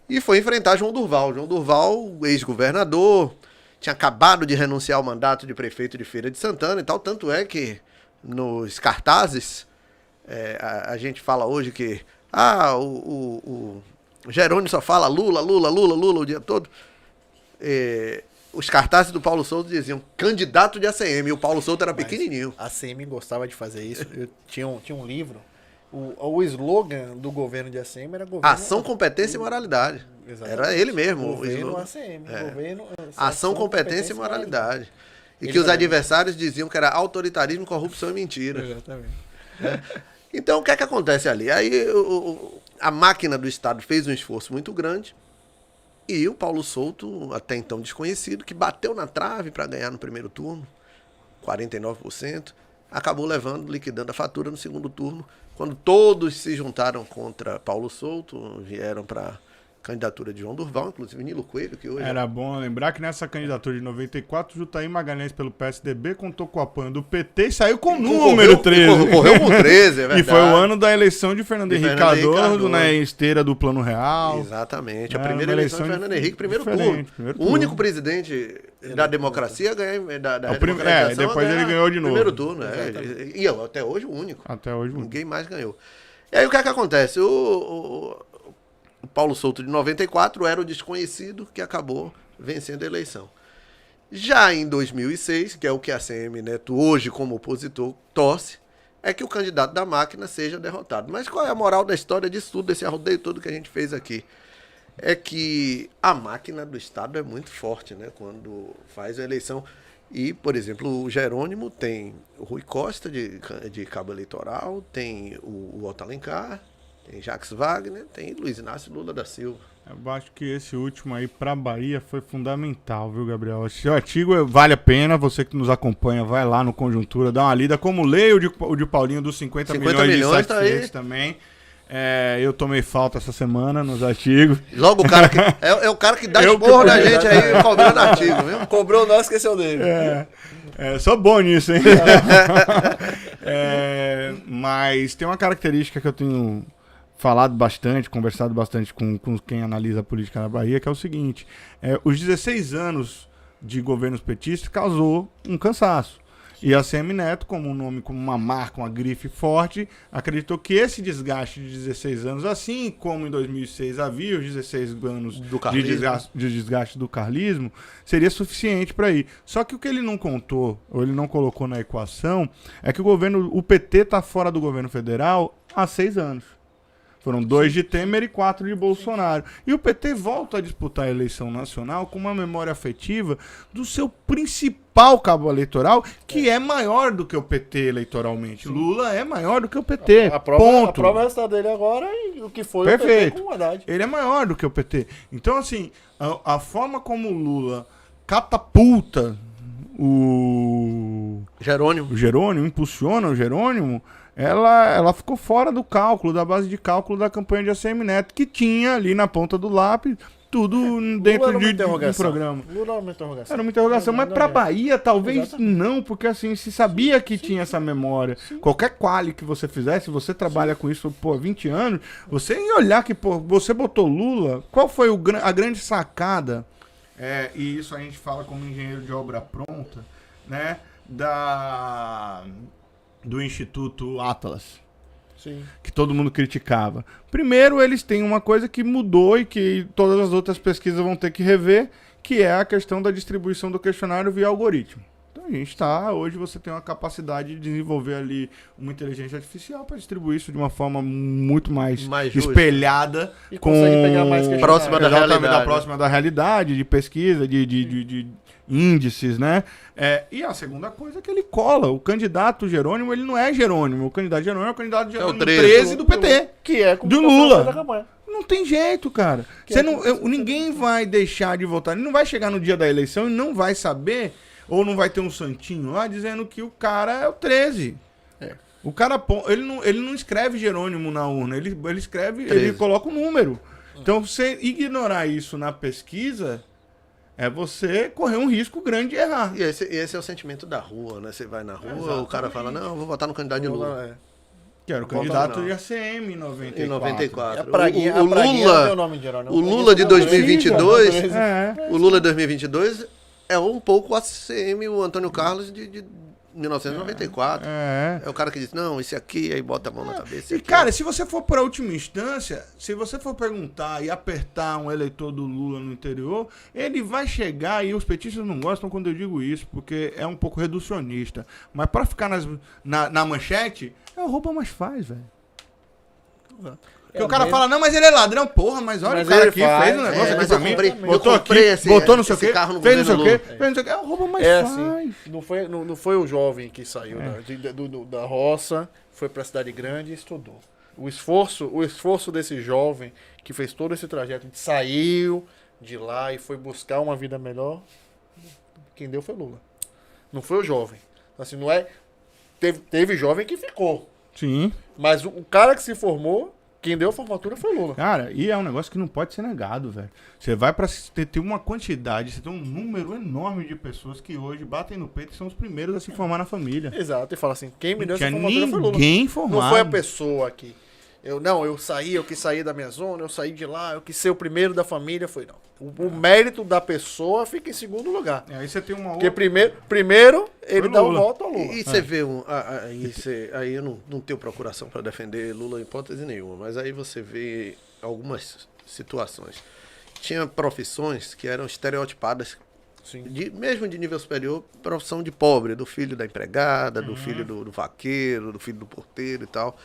e foi enfrentar João Durval. João Durval, ex-governador, tinha acabado de renunciar ao mandato de prefeito de Feira de Santana e tal, tanto é que nos cartazes, a gente fala hoje que o Jerônimo só fala Lula o dia todo. Os cartazes do Paulo Souto diziam candidato de ACM, e o Paulo Souto era pequenininho. A ACM gostava de fazer isso. Tinha um livro, o slogan do governo de ACM era governo... Ação, competência e moralidade. Exatamente. Era ele mesmo. Governo ACM. Governo, ação, competência e moralidade. E que os adversários diziam que era autoritarismo, corrupção e mentira. Exatamente. Então, o que é que acontece ali? Aí a máquina do Estado fez um esforço muito grande e o Paulo Souto, até então desconhecido, que bateu na trave para ganhar no primeiro turno, 49%, acabou liquidando a fatura no segundo turno, quando todos se juntaram contra Paulo Souto, vieram para candidatura de João Durval, inclusive Nilo Coelho, que hoje... Era bom lembrar que nessa candidatura de 94, Jutaí Magalhães pelo PSDB contou com o apoio do PT e saiu com o número 13. Correu com 13, é verdade. E foi o ano da eleição de Fernando Henrique Cardoso, na esteira do Plano Real. Exatamente, a primeira eleição de Fernando Henrique, primeiro turno. O único presidente da democracia a ganhar, depois ele ganhou de novo. Primeiro turno, e até hoje o único. Até hoje o único. Ninguém mais ganhou. E aí o que é que acontece? O Paulo Souto de 94 era o desconhecido que acabou vencendo a eleição. Já em 2006, que é o que a ACM Neto hoje como opositor torce, é que o candidato da máquina seja derrotado. Mas qual é a moral da história disso tudo, desse arrodeio todo que a gente fez aqui? É que a máquina do Estado é muito forte, né? Quando faz a eleição. E, por exemplo, o Jerônimo tem o Rui Costa de cabo eleitoral, tem o Otto Alencar, tem Jacques Wagner, tem Luiz Inácio Lula da Silva. Eu acho que esse último aí pra Bahia foi fundamental, viu, Gabriel? Esse artigo vale a pena, você que nos acompanha, vai lá no Conjuntura, dá uma lida, como leia o de Paulinho dos 50 milhões de satisfeitos também. Eu tomei falta essa semana nos artigos. Logo o cara que... É o cara que dá esporro na gente aí, cobrando artigo, viu? Cobrou nós, esqueceu dele. Sou bom nisso, hein? Mas tem uma característica que eu tenho falado bastante, conversado bastante com quem analisa a política na Bahia, que é o seguinte, os 16 anos de governos petistas causou um cansaço. E a ACM Neto, como um nome, como uma marca, uma grife forte, acreditou que esse desgaste de 16 anos, assim como em 2006 havia os 16 anos de desgaste do carlismo, seria suficiente para ir. Só que o que ele não contou, ou ele não colocou na equação, é que o PT está fora do governo federal há 6 anos. Foram 2 de Temer e 4 de Bolsonaro. E o PT volta a disputar a eleição nacional com uma memória afetiva do seu principal cabo eleitoral, que é maior do que o PT eleitoralmente. Lula é maior do que o PT. A ponto. prova é o resultado dele agora e o que foi Perfeito. o PT com o Haddad. Ele é maior do que o PT. Então, assim, a forma como o Lula catapulta o Jerônimo, impulsiona o Jerônimo, ela ficou fora do cálculo, da base de cálculo da campanha de ACM Neto, que tinha ali na ponta do lápis tudo dentro de um programa. Lula era uma interrogação. Era uma interrogação, mas pra Bahia talvez Exatamente. não, porque assim, se sabia que tinha essa memória. Qualquer quali que você fizesse, você trabalha com isso há 20 anos, você ia olhar que você botou Lula, qual foi a grande sacada, e isso a gente fala como engenheiro de obra pronta, né, do Instituto Atlas. Sim. Que todo mundo criticava. Primeiro, eles têm uma coisa que mudou e que todas as outras pesquisas vão ter que rever, que é a questão da distribuição do questionário via algoritmo. Então a gente hoje você tem uma capacidade de desenvolver ali uma inteligência artificial para distribuir isso de uma forma muito mais espelhada e consegue pegar mais próxima da realidade. Próxima da realidade, de pesquisa, de índices, né? E a segunda coisa é que ele cola. O candidato Jerônimo, ele não é Jerônimo. O candidato Jerônimo é o candidato Jerônimo 13 do PT. Que é como do Lula. Não tem jeito, cara. Ninguém vai deixar de votar. Ele não vai chegar no dia da eleição e não vai saber, ou não vai ter um santinho lá dizendo que o cara é o 13. O cara, ele não escreve Jerônimo na urna. Ele escreve, 13. Ele coloca o número. Então, você ignorar isso na pesquisa é você correr um risco grande de errar. E esse é o sentimento da rua, né? Você vai na rua, o cara fala, não, eu vou votar no candidato de Lula. Que era o candidato de ACM em 94. Em 94. O Lula de 2022, o Lula de 2022 é um pouco o ACM, o Antônio Carlos de 1994. É o cara que diz, não, esse aqui, aí bota a mão na cabeça. E, cara, se você for para a última instância, se você for perguntar e apertar um eleitor do Lula no interior, ele vai chegar, e os petistas não gostam quando eu digo isso, porque é um pouco reducionista. Mas para ficar na manchete, é o rouba mais faz, velho. Porque o cara fala, não, mas ele é ladrão, porra, mas olha, o cara aqui fez um negócio aqui pra mim, botou aqui, botou não sei o quê, fez não sei o quê, fez não sei o quê, é o rouba mais faz. Assim, não foi o jovem que saiu da roça, foi pra cidade grande e estudou. O esforço desse jovem que fez todo esse trajeto, saiu de lá e foi buscar uma vida melhor, quem deu foi Lula. Não foi o jovem. Assim, não é... Teve jovem que ficou. Sim. Mas o cara que se formou, quem deu a formatura foi Lula. Cara, e é um negócio que não pode ser negado, velho. Você vai pra ter uma quantidade, você tem um número enorme de pessoas que hoje batem no peito e são os primeiros a se formar na família. Exato, e fala assim, quem me deu essa formatura foi Lula. Ninguém formado. Não foi a pessoa aqui. Eu quis sair da minha zona, eu saí de lá, eu quis ser o primeiro da família, foi não. O mérito da pessoa fica em segundo lugar. Aí você tem uma outra... Porque primeiro ele dá o voto ao Lula. E você vê, aí eu não tenho procuração para defender Lula em hipótese nenhuma, mas aí você vê algumas situações. Tinha profissões que eram estereotipadas, mesmo de nível superior, profissão de pobre, do filho da empregada, do filho do vaqueiro, do filho do porteiro e tal.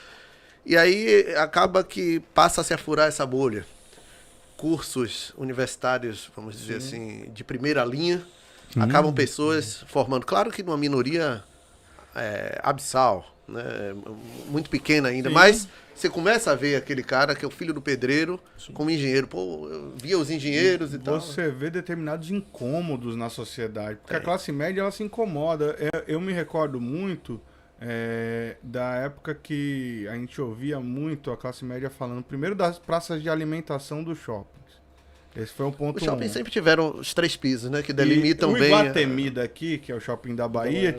E aí acaba que passa-se a furar essa bolha. Cursos universitários, vamos dizer assim, de primeira linha, acabam pessoas formando, claro que numa minoria abissal, né, muito pequena ainda, mas você começa a ver aquele cara que é o filho do pedreiro como engenheiro. Pô, eu via os engenheiros e tal. Você vê determinados incômodos na sociedade, porque a classe média ela se incomoda. Eu me recordo muito... da época que a gente ouvia muito a classe média falando, primeiro das praças de alimentação dos shoppings. Esse foi um ponto. Os shoppings sempre tiveram os 3 pisos, né? Que delimitam bem. O Iguatemi daqui, que é o shopping da Bahia,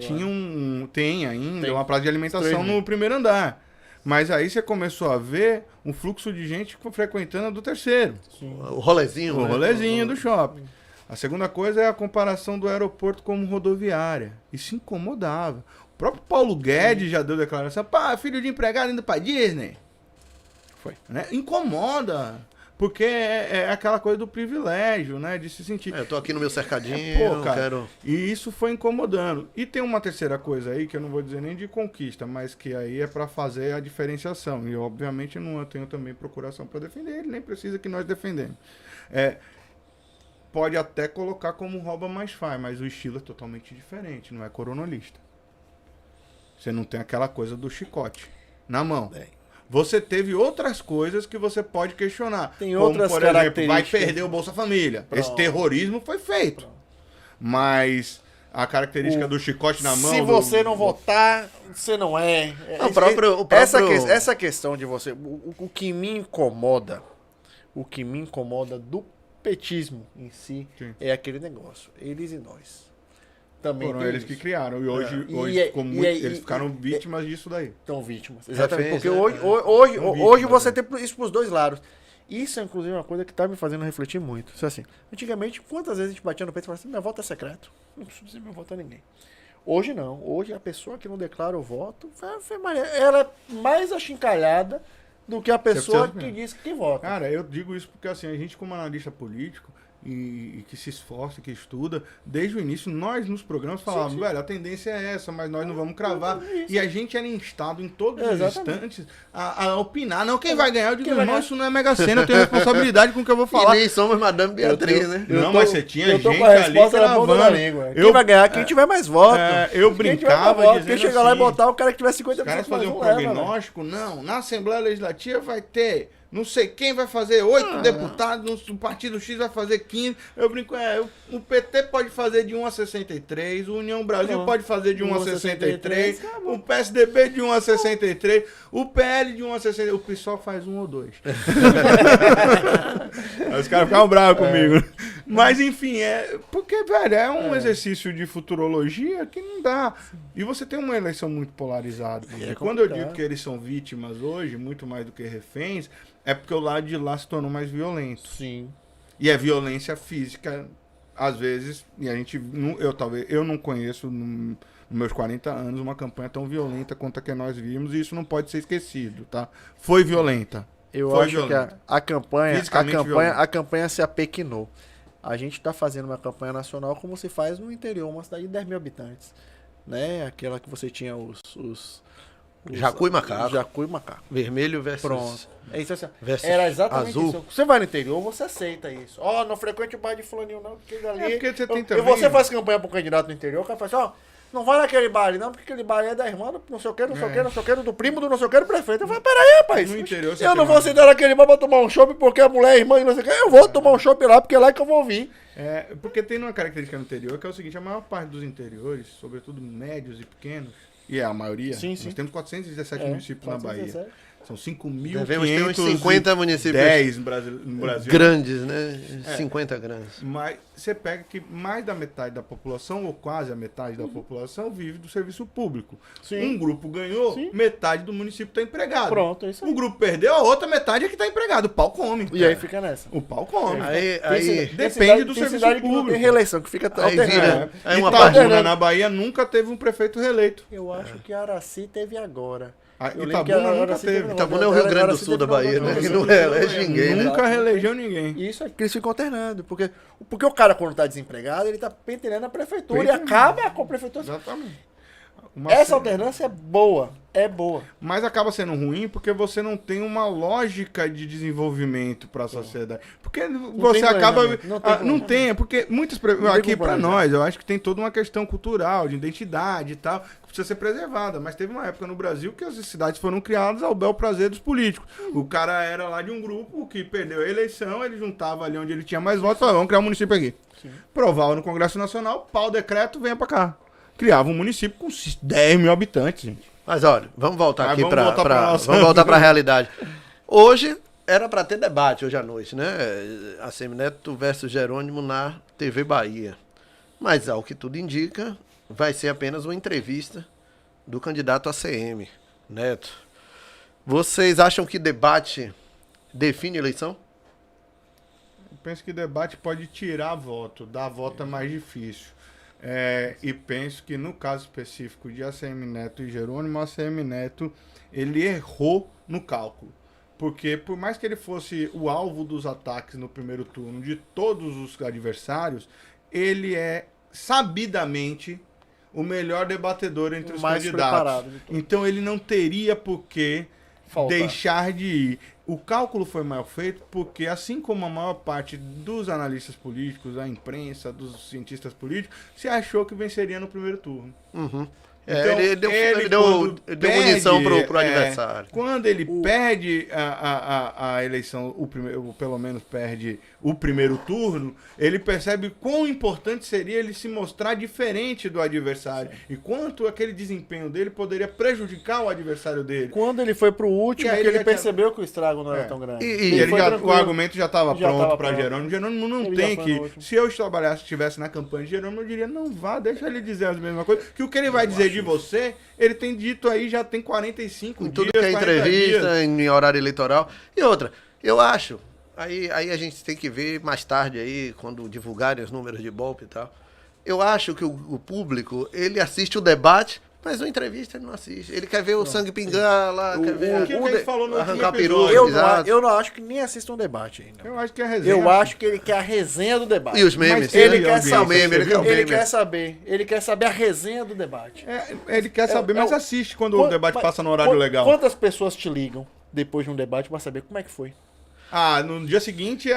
tem ainda uma praça de alimentação no primeiro andar. Mas aí você começou a ver um fluxo de gente frequentando a do terceiro. O rolezinho. O rolezinho do shopping. A segunda coisa é a comparação do aeroporto como rodoviária. Isso incomodava. O próprio Paulo Guedes já deu declaração, filho de empregado indo pra Disney. Foi. Né? Incomoda. Porque é aquela coisa do privilégio, né? De se sentir. Eu tô aqui no meu cercadinho, Pô, cara, quero... E isso foi incomodando. E tem uma terceira coisa aí, que eu não vou dizer nem de conquista, mas que aí é para fazer a diferenciação. E, obviamente, eu tenho também procuração para defender, ele nem precisa que nós defendemos. Pode até colocar como rouba mais faz, mas o estilo é totalmente diferente, não é coronelista. Você não tem aquela coisa do chicote na mão. Você teve outras coisas que você pode questionar. Tem como, outras por exemplo, vai características. perder o Bolsa Família. Pronto. Esse terrorismo foi feito. Pronto. Mas a característica do chicote na mão... Se você não votar, você não é. Não, o próprio... Essa questão de você... O que me incomoda do petismo em si, Sim. é aquele negócio. Eles e nós. Também Foram tem eles isso. que criaram. E hoje, eles ficaram vítimas disso daí. Estão vítimas. Exatamente. Reféns, Porque né? hoje vítimas, você né? tem isso pros dois lados. Isso é, inclusive, uma coisa que tá me fazendo refletir muito. Isso é assim, antigamente, quantas vezes a gente batia no peito e falava assim, meu voto é secreto. Não preciso dizer meu voto a ninguém. Hoje não. Hoje a pessoa que não declara o voto, ela é mais achincalhada do que a pessoa que diz que vota. Cara, eu digo isso porque assim, a gente como analista político e que se esforça, que estuda, desde o início, nós nos programas falávamos, velho, a tendência é essa, mas nós não vamos cravar. E a gente era instado em todos os instantes a opinar. Não, quem vai ganhar? Eu digo, irmão, isso não é Mega Sena, eu tenho responsabilidade com o que eu vou falar. E nem somos Madame Beatriz, né? Não, mas você tinha eu tô gente com a resposta ali na ponta da língua. Quem vai ganhar? Quem tiver mais voto. Eu Quem tiver brincava mais voto, dizendo quem chegar lá e assim, botar o cara que tiver 50% os caras faziam um mais, prognóstico, não, na Assembleia Legislativa vai ter não sei quem vai fazer 8 deputados, o Partido X vai fazer 15. Eu brinco, o PT pode fazer de 1 a 63, o União Brasil pode fazer de 1 a 63, o PSDB de 1 a 63, o PL de 1 a 63, o PSOL faz 1 ou 2. Aí os caras ficavam bravos comigo. Mas enfim, porque, velho, é um exercício de futurologia que não dá. E você tem uma eleição muito polarizada. E quando eu digo que eles são vítimas hoje, muito mais do que reféns, é porque o lado de lá se tornou mais violento. Sim. E é violência física, às vezes, e a gente, eu não conheço nos meus 40 anos uma campanha tão violenta quanto a que nós vimos, e isso não pode ser esquecido, tá? Foi violenta. Eu acho que a campanha se apequinou. A gente está fazendo uma campanha nacional como se faz no interior, uma cidade de 10 mil habitantes. Né? Aquela que você tinha os Jacu e macaco. Jacu e macaco. Vermelho versus... Pronto. É isso assim. Versus Era exatamente azul. isso. Você vai no interior, você aceita isso. Não frequente o bairro de fulaninho não, porque dali... Porque você tem E também... você faz campanha pro candidato no interior, o cara fala assim, não vai naquele bar ali não, porque aquele bar é da irmã do não sei o que, não sei o que, não sei o que, do primo do não sei o que, do prefeito. Eu falo, peraí, rapaz. No interior você eu não tem vou aceitar naquele bar pra tomar um chopp porque a mulher é irmã e não sei o que. Eu vou tomar um chopp lá, porque é lá que eu vou ouvir. Porque tem uma característica no interior que é o seguinte, a maior parte dos interiores, sobretudo médios e pequenos, e é a maioria, sim. Nós temos 417 municípios na Bahia. São 5.510 Devemos ter uns 50 municípios no Brasil. Grandes, né? 50 grandes. Mas você pega que mais da metade da população, ou quase a metade da população, vive do serviço público. Sim. Um grupo ganhou, Sim. metade do município está empregado. Pronto, é isso aí. O grupo perdeu, a outra metade é que está empregado. O pau come. E aí fica nessa. O pau come. Aí Depende do tem serviço cidade que não público. tem reeleição, que fica Aí alternando. vira- Aí uma Itabuna, parte- na Bahia, nunca teve um prefeito reeleito. Eu acho que Araci teve agora. Eu lembro que Itabuna nunca Araci teve. Itabuna é o Rio Grande do Sul da Bahia, né? Que não elege ninguém, né? Nunca reelegeu ninguém. E isso é que eles ficam alternando. Porque o cara, quando tá desempregado, ele tá pentelhando a prefeitura e Pentelhando. acaba com a prefeitura. Exatamente. Essa alternância é boa. É boa. Mas acaba sendo ruim porque você não tem uma lógica de desenvolvimento para a sociedade. Porque você tem acaba. planejamento, Não tem, porque muitas. tem Aqui como para planejar. nós, eu acho que tem toda uma questão cultural, de identidade e tal, que precisa ser preservada. Mas teve uma época no Brasil que as cidades foram criadas ao bel prazer dos políticos. O cara era lá de um grupo que perdeu a eleição, ele juntava ali onde ele tinha mais votos e falava: vamos criar um município aqui. Provava no Congresso Nacional, pau decreto, venha para cá. Criava um município com 10 mil habitantes, gente. Mas olha, vamos voltar aqui vamos para voltar pra nossa- vamos voltar para a realidade. Hoje era para ter debate hoje à noite, né? Assemineto versus Jerônimo na TV Bahia. Mas ao que tudo indica, vai ser apenas uma entrevista do candidato ACM, Neto. Vocês acham que debate define eleição? Eu penso que debate pode tirar voto, dar voto é mais difícil. E penso que no caso específico de ACM Neto e Jerônimo, ACM Neto, ele errou no cálculo. Porque por mais que ele fosse o alvo dos ataques no primeiro turno de todos os adversários, ele é sabidamente o melhor debatedor entre os candidatos. Então ele não teria por que deixar de ir. O cálculo foi mal feito porque, assim como a maior parte dos analistas políticos, da imprensa, dos cientistas políticos, se achou que venceria no primeiro turno. Então, ele deu munição pro adversário. Quando ele perde a eleição, pelo menos perde o primeiro turno, ele percebe quão importante seria ele se mostrar diferente do adversário. E quanto aquele desempenho dele poderia prejudicar o adversário dele. Quando ele foi pro último, ele percebeu que o estrago não era tão grande. O argumento já estava pronto para Jerônimo. Jerônimo não tem que... Se eu estivesse na campanha de Jerônimo, eu diria, não vá, deixa ele dizer as mesmas coisas. Que o que ele vai dizer de você, ele tem dito aí, já tem 45 dias, tudo que é entrevista, em horário eleitoral. E outra, eu acho, aí a gente tem que ver mais tarde aí, quando divulgarem os números de Ibope e tal. Eu acho que o público, ele assiste o debate, mas a entrevista ele não assiste. Ele quer ver o sangue pingar lá, quer ver o que ele falou no arrancar peru. Eu não acho que nem assista um debate ainda. Eu acho que é a resenha. Eu acho que ele quer a resenha do debate. E os memes? Ele quer saber. Ele quer saber a resenha do debate. Ele quer saber, mas assiste quando o debate passa no horário legal. Quantas pessoas te ligam depois de um debate para saber como é que foi? No dia seguinte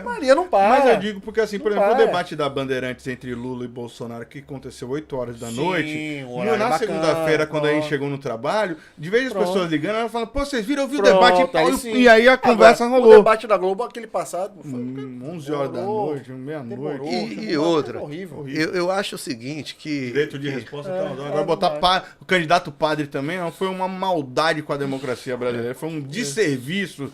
Maria, não para. Mas eu digo porque, assim, por exemplo, o debate da Bandeirantes entre Lula e Bolsonaro, que aconteceu 8 horas da noite, na segunda-feira, quando a gente chegou no trabalho, de vez as pessoas ligando, ela fala, pô, vocês viram, eu vi o debate e tal, e aí a conversa rolou. O debate da Globo, aquele passado, foi 11 horas da noite, meia-noite. E outra, eu acho o seguinte, que... Direito de resposta, agora botar o candidato padre também, não foi uma maldade com a democracia brasileira, foi um desserviço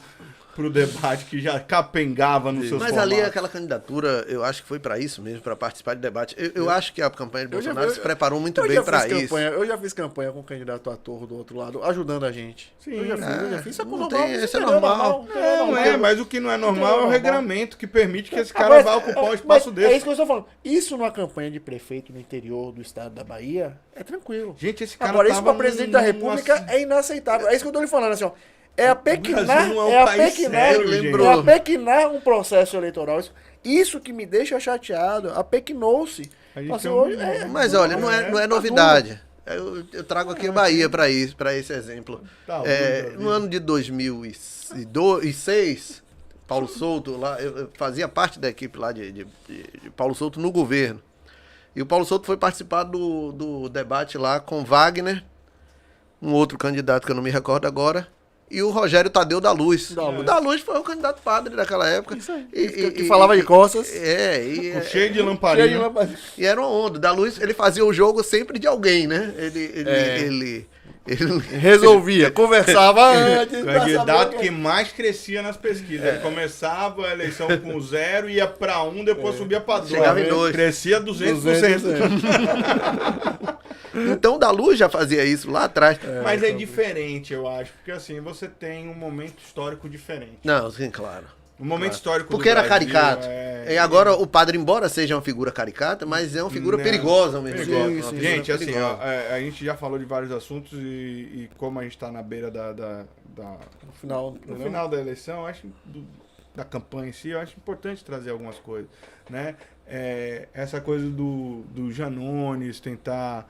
pro debate que já capengava nos seus Mas ali aquela candidatura, eu acho que foi para isso mesmo, para participar de debate. Eu acho que a campanha de Bolsonaro se preparou muito bem para isso. Eu já fiz campanha com o candidato ator do outro lado, ajudando a gente. Sim, eu já fiz. Isso é normal. Isso é normal. Mas o que não é normal é o regramento que permite que esse cara vá ocupar um espaço desse. É isso que eu estou falando. Isso numa campanha de prefeito no interior do estado da Bahia é tranquilo. Gente, esse cara agora, isso para presidente da República é inaceitável. É isso que eu estou lhe falando, assim, ó. É apequinar um processo eleitoral. Isso que me deixa chateado. Apequinou-se. Assim, mas olha, não é novidade. Eu trago aqui a Bahia para esse exemplo. No ano de 2006, Paulo Souto, lá, eu fazia parte da equipe lá de Paulo Souto no governo. E o Paulo Souto foi participar do debate lá com Wagner, um outro candidato que eu não me recordo agora, e o Rogério Tadeu da Luz. O da Luz foi o candidato padre daquela época. Isso aí. Que falava de costas. Cheio de lamparina. E era uma onda. Da Luz, ele fazia o jogo sempre de alguém, né? Ele resolvia, conversava antes. O candidato que mais crescia nas pesquisas. Ele começava a eleição com 0, ia para 1, depois subia para 2. Chegava em 2. Crescia 200%. Então, da Luz já fazia isso lá atrás. Mas é diferente, eu acho. Porque assim, você tem um momento histórico diferente. Não, sim, claro. Um momento histórico porque era Brasil, caricato. E agora o padre, embora seja uma figura caricata, mas é uma figura perigosa mesmo. Sim. Gente, assim, a gente já falou de vários assuntos e como a gente está na beira no final da eleição, acho da campanha em si, eu acho importante trazer algumas coisas, né? Essa coisa do Janones tentar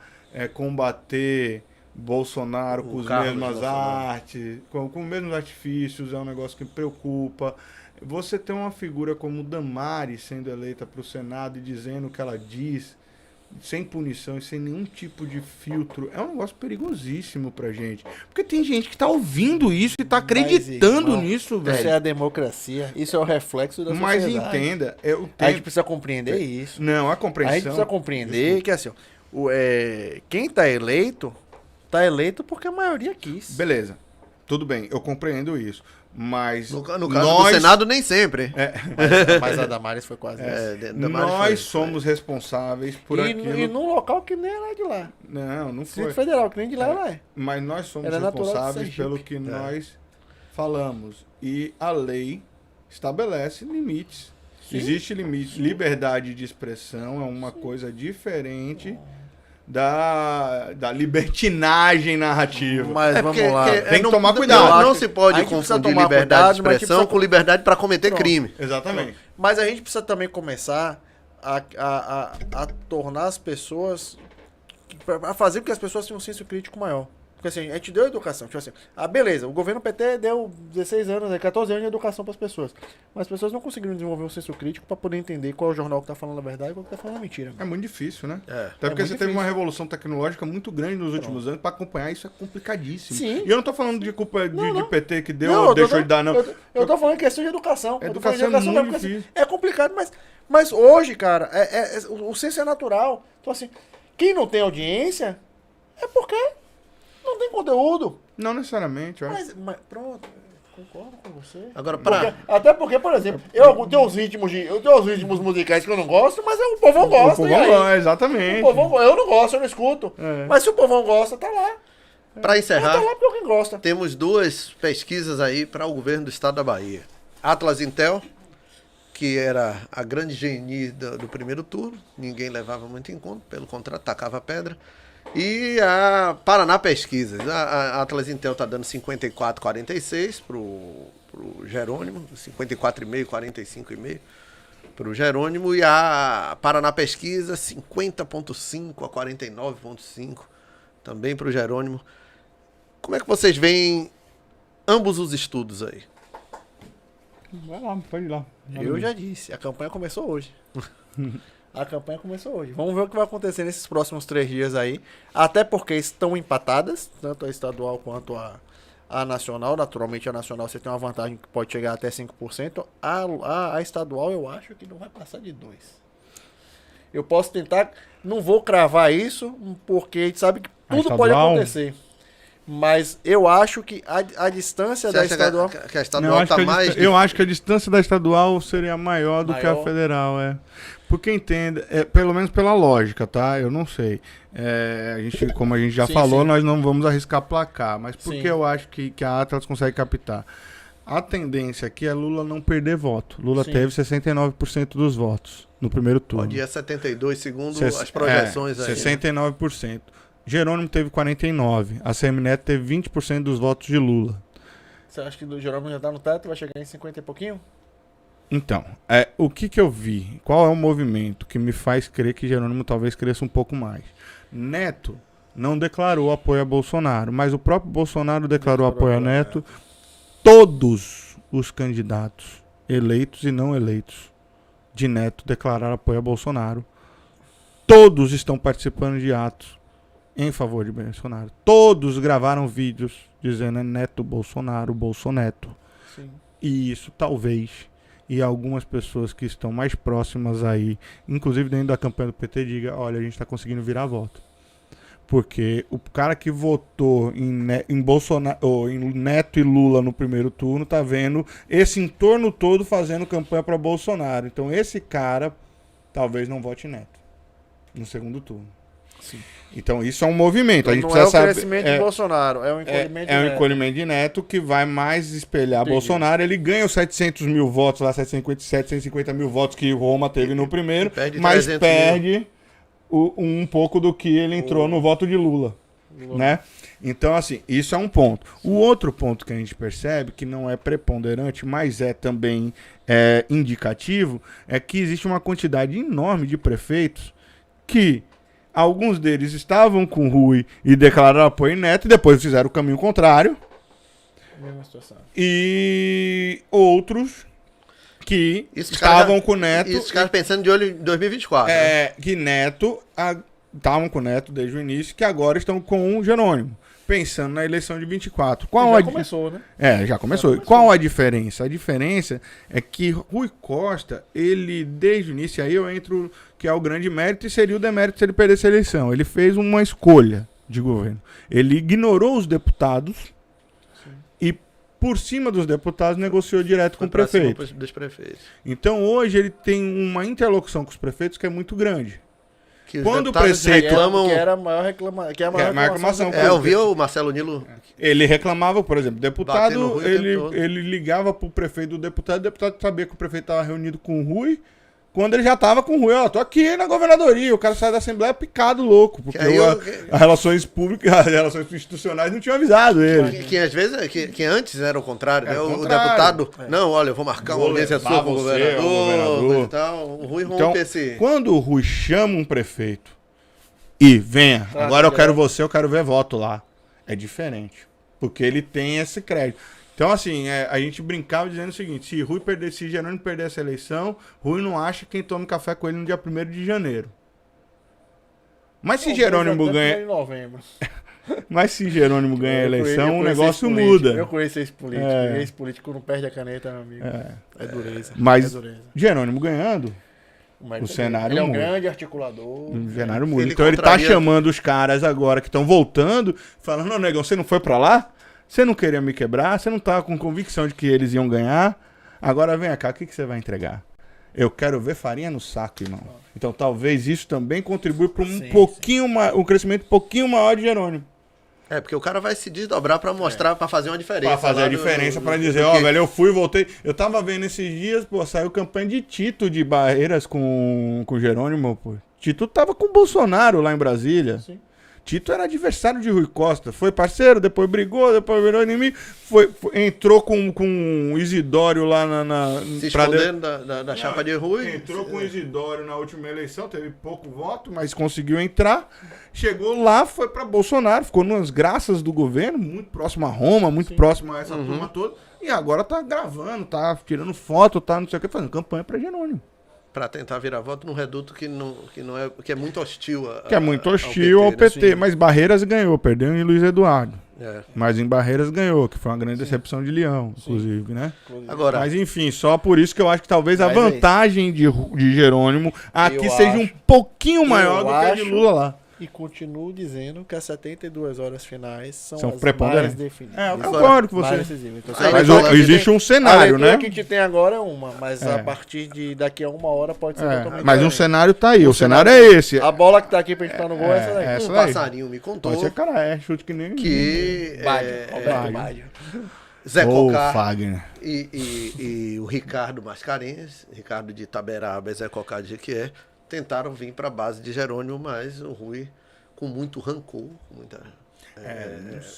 combater Bolsonaro com as mesmas artes, com os mesmos artifícios, é um negócio que me preocupa. Você tem uma figura como Damares sendo eleita para o Senado e dizendo o que ela diz, sem punição e sem nenhum tipo de filtro, é um negócio perigosíssimo pra gente. Porque tem gente que tá ouvindo isso e tá acreditando nisso, velho. Isso é a democracia, isso é o reflexo da sociedade. Mas entenda, a gente precisa compreender isso. Não, a compreensão... A gente precisa compreender que, assim, quem tá eleito porque a maioria quis. Beleza, tudo bem, eu compreendo isso. Mas no caso do Senado, nem sempre. Mas a Damares foi quase nós somos responsáveis por aquilo. E num local que nem era de lá. Não foi. Distrito Federal, que nem de lá ela é. Mas nós somos responsáveis pelo que nós falamos. E a lei estabelece limites. Sim. Existe limite. Liberdade de expressão é uma coisa diferente da libertinagem narrativa. Mas vamos lá. Tem que tomar cuidado. Não se pode confundir liberdade de expressão com liberdade para cometer crime. Exatamente. Mas a gente precisa também começar a tornar as pessoas... a fazer com que as pessoas tenham um senso crítico maior. Porque assim, a gente deu educação. Tipo assim, beleza, o governo PT deu 16 anos, 14 anos de educação para as pessoas. Mas as pessoas não conseguiram desenvolver um senso crítico para poder entender qual é o jornal que está falando a verdade e qual que está falando a mentira. É muito difícil, né? muito Até porque você teve difícil. uma revolução tecnológica muito grande nos últimos anos. Para acompanhar isso é complicadíssimo. Sim. E eu não tô falando de culpa de PT que deu, Não, deixou de dar, não. Eu tô falando em questão de educação. Educação é muito difícil. É complicado, mas hoje, cara, o senso é natural. Então, assim, quem não tem audiência é porque não tem conteúdo. Não necessariamente, eu acho. Mas pronto, concordo com você. Agora, Até porque, por exemplo, eu tenho uns ritmos musicais que eu não gosto, mas o povão gosta. O e aí? povão gosta, exatamente. Eu não gosto, eu não escuto. É. Mas se o povão gosta, tá lá. para encerrar, Tá lá porque alguém gosta. temos duas pesquisas aí para o governo do estado da Bahia. Atlas Intel, que era a grande genie do primeiro turno, ninguém levava muito em conta, pelo contrário, tacava pedra. E a Paraná Pesquisas. A Atlas Intel está dando 54,46 para o Jerônimo, 54,5, 45,5 para o Jerônimo. E a Paraná Pesquisa, 50,5 a 49,5 também para o Jerônimo. Como é que vocês veem ambos os estudos aí? Vai lá, pode ir lá. Eu já disse, a campanha começou hoje. A campanha começou hoje. Vamos ver o que vai acontecer nesses próximos 3 dias aí. Até porque estão empatadas, tanto a estadual quanto a nacional. Naturalmente, a nacional você tem uma vantagem que pode chegar até 5%. A estadual eu acho que não vai passar de 2%. Eu posso tentar, não vou cravar isso, porque a gente sabe que tudo pode acontecer. Mas eu acho que a distância Você da acha estadual... que a estadual está mais... Eu acho que a distância da estadual seria maior do que a federal, Porque entende, pelo menos pela lógica, tá? Eu não sei. Como a gente já falou, nós não vamos arriscar placar. Mas porque eu acho que a Atlas consegue captar. A tendência aqui é Lula não perder voto. Lula teve 69% dos votos no primeiro turno. Pode ir a 72, segundo as projeções aí. 69%. Jerônimo teve 49%. A Semineto teve 20% dos votos de Lula. Você acha que o Jerônimo já tá no teto e vai chegar em 50 e pouquinho? Então, o que eu vi? Qual é o movimento que me faz crer que Jerônimo talvez cresça um pouco mais? Neto não declarou apoio a Bolsonaro, mas o próprio Bolsonaro declarou apoio a Neto. Todos os candidatos, eleitos e não eleitos, de Neto declararam apoio a Bolsonaro. Todos estão participando de atos em favor de Bolsonaro. Todos gravaram vídeos dizendo Neto Bolsonaro, Bolsoneto. Sim. E isso talvez, e algumas pessoas que estão mais próximas aí, inclusive dentro da campanha do PT, diga, olha, a gente está conseguindo virar voto. Porque o cara que votou em Bolsonaro, ou em Neto e Lula no primeiro turno, tá vendo esse entorno todo fazendo campanha para Bolsonaro. Então esse cara talvez não vote em Neto no segundo turno. Sim. Então isso é um movimento. Então, a gente não precisa o saber, crescimento de Bolsonaro, é o encolhimento de um Neto. encolhimento de Neto que vai mais espelhar Entendi. Bolsonaro. Ele ganha os 700 mil votos, lá 750 mil votos que Roma teve no primeiro, mas perde um pouco do que ele entrou no voto de Lula. Né? Então, assim, isso é um ponto. O outro ponto que a gente percebe, que não é preponderante, mas é também indicativo, é que existe uma quantidade enorme de prefeitos que alguns deles estavam com Rui e declararam apoio em Neto e depois fizeram o caminho contrário. Mesma situação. E outros que estavam com Neto. Isso, os caras pensando de olho em 2024. Né? Que Neto estavam com Neto desde o início, que agora estão com o Jerônimo, pensando na eleição de 24. Começou, né? Já começou. Qual a diferença? A diferença é que Rui Costa, ele, desde o início, aí eu entro, que é o grande mérito, e seria o demérito se ele perdesse a eleição. Ele fez uma escolha de governo. Ele ignorou os deputados e, por cima dos deputados, negociou direto com o prefeito. Dos prefeitos. Então, hoje, ele tem uma interlocução com os prefeitos que é muito grande. Que quando o prefeito reclamam, que era a maior reclamação. Eu vi o Marcelo Nilo. Ele reclamava, por exemplo, deputado, Rui ele ligava pro prefeito do deputado, o deputado sabia que o prefeito estava reunido com o Rui, quando ele já tava com o Rui, ó, tô aqui na governadoria, o cara sai da Assembleia picado louco, porque as relações públicas, as relações institucionais não tinham avisado ele. Que às vezes, que antes era o contrário, né? Era o O contrário. deputado, não, olha, eu vou marcar uma audiência sua com o governador e tal. O Rui rompe Então, esse... quando o Rui chama um prefeito e venha, agora eu quero você, eu quero ver voto lá, é diferente, porque ele tem esse crédito. Então, assim, a gente brincava dizendo o seguinte, se Jerônimo perder essa eleição, Rui não acha quem tome café com ele no dia 1º de janeiro. Mas se Jerônimo ganha... Em novembro. Mas se Jerônimo ganha a eleição, o negócio muda. Eu conheço ex-político. Ex-político não perde a caneta, meu amigo. É dureza. Mas é dureza. Jerônimo ganhando, o cenário ele é um muda. grande articulador. O cenário muda. Ele Então ele tá contraria- chamando os caras agora que estão voltando, falando, não, negão, você não foi pra lá? Você não queria me quebrar? Você não tava com convicção de que eles iam ganhar? Agora vem cá, o que você vai entregar? Eu quero ver farinha no saco, irmão. Então talvez isso também contribua para um crescimento um pouquinho maior de Jerônimo. É, porque o cara vai se desdobrar pra mostrar, pra fazer uma diferença. Pra fazer lá a diferença, pra dizer, do ó, que- velho, eu fui, voltei. Eu tava vendo esses dias, pô, saiu campanha de Tito de Barreiras com Jerônimo, pô. Tito tava com o Bolsonaro lá em Brasília. Sim. Tito era adversário de Rui Costa. Foi parceiro, depois brigou, depois virou inimigo. Entrou com o Isidório lá Se pra escondendo da chapa de Rui. Entrou com o Isidório na última eleição, teve pouco voto, mas conseguiu entrar. Chegou lá, foi pra Bolsonaro, ficou nas graças do governo, muito próximo a Roma, muito próximo a essa turma toda. E agora tá gravando, tá tirando foto, tá não sei o que, fazendo campanha pra Jerônimo. Pra tentar virar voto num reduto que é muito hostil Que é muito hostil ao PT, né? mas Barreiras ganhou, perdeu em Luiz Eduardo. É. Mas em Barreiras ganhou, que foi uma grande decepção de Leão, inclusive, né? Agora, Mas enfim, só por isso que eu acho que talvez a Mas é vantagem de Jerônimo aqui Eu seja um acho- pouquinho maior eu do que a de acho- Lula lá. E continuo dizendo que as 72 horas finais são São as preponderantes. mais definidas. É, eu concordo com Mais você. decisivas. Então, Aí, Mas fala- existe um a cenário, leitura né? que a gente tem agora é uma, mas É. a partir de daqui a uma hora pode ser totalmente Mas um diferente. cenário tá aí, o cenário é esse. A bola que tá aqui pra gente estar no gol é essa daí. essa um daí. passarinho me contou Pode ser cara, chute que nem... que Roberto Baggio. Baggio. Zé Ô, Cocar Fagner. e o Ricardo Mascarenhas, Ricardo de Itaberaba e Zé Cocar de Jequié, tentaram vir para a base de Jerônimo, mas o Rui, com muito rancor, muita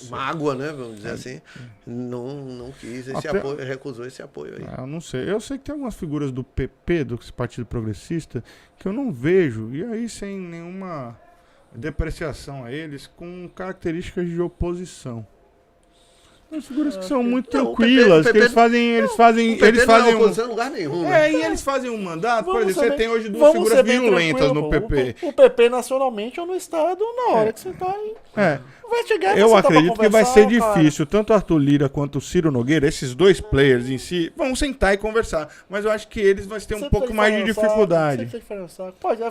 mágoa, né, vamos dizer assim, não quis esse Até- apoio, recusou esse apoio aí. Eu não sei. Eu sei que tem algumas figuras do PP, do Partido Progressista, que eu não vejo, e aí sem nenhuma depreciação a eles, com características de oposição. São figuras que são muito Não, o tranquilas, PP que eles fazem O PT eles não é fazem oposição em lugar nenhum, né? e eles fazem um mandato, por Vamos exemplo, você ser tem bem- hoje duas vamos figuras ser bem virulentas no tranquilo, PP. O PP nacionalmente ou no estado, na hora que você tá aí. É. Vai chegar vai Eu sentar pra acredito que vai ser conversar, cara. difícil, tanto o Arthur Lira quanto o Ciro Nogueira, esses dois players em si, vão sentar e conversar. Mas eu acho que eles vão ter um Você pouco tem mais de diferença, dificuldade. você tem diferença. Pode, ó,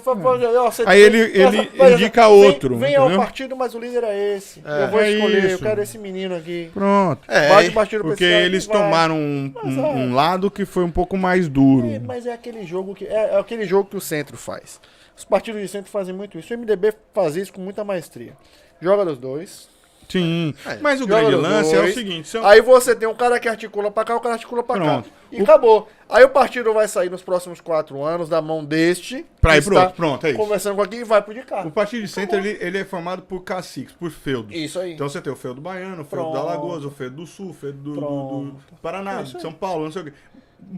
você Aí tem- ele por indica vem- outro, Vem ao entendeu? partido, mas o líder é esse. Eu vou É escolher, eu isso. quero esse menino aqui. Pronto. Bate o partido pra Porque esse cara, eles vai. tomaram um lado que foi um pouco mais duro. Mas é aquele jogo que é aquele jogo que o centro faz. Os partidos de centro fazem muito isso. O MDB faz isso com muita maestria. Joga dos dois. Sim. Mas o Joga grande dos lance é o dois. seguinte: Aí você tem um cara que articula pra cá, o cara articula pra Pronto. cá. E acabou. Aí o partido vai sair nos próximos 4 anos da mão deste. Pra que ir está pronto, é isso. Conversando com aqui e vai pro de cá. O partido de centro ele é formado por caciques, por feudos. Isso aí. Então você tem o feudo baiano, o feudo Pronto. da Alagoas, o feudo do Sul, o feudo do Pronto. Paraná, É isso de aí. São Paulo, não sei o quê.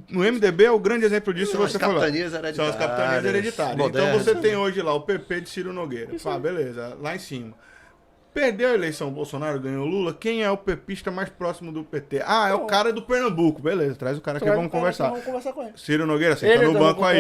No MDB é o grande exemplo disso, se São as você for lá. capitanias São hereditárias. as capitanias hereditárias. modernas. Então você tem hoje lá o PP de Ciro Nogueira. Pá, beleza, lá em cima. Perdeu a eleição, o Bolsonaro ganhou o Lula. Quem é o pepista mais próximo do PT? Ah, é o cara do Pernambuco. Beleza, traz o cara aqui, vamos conversar. Vamos conversar com ele. Ciro Nogueira, senta no banco aí.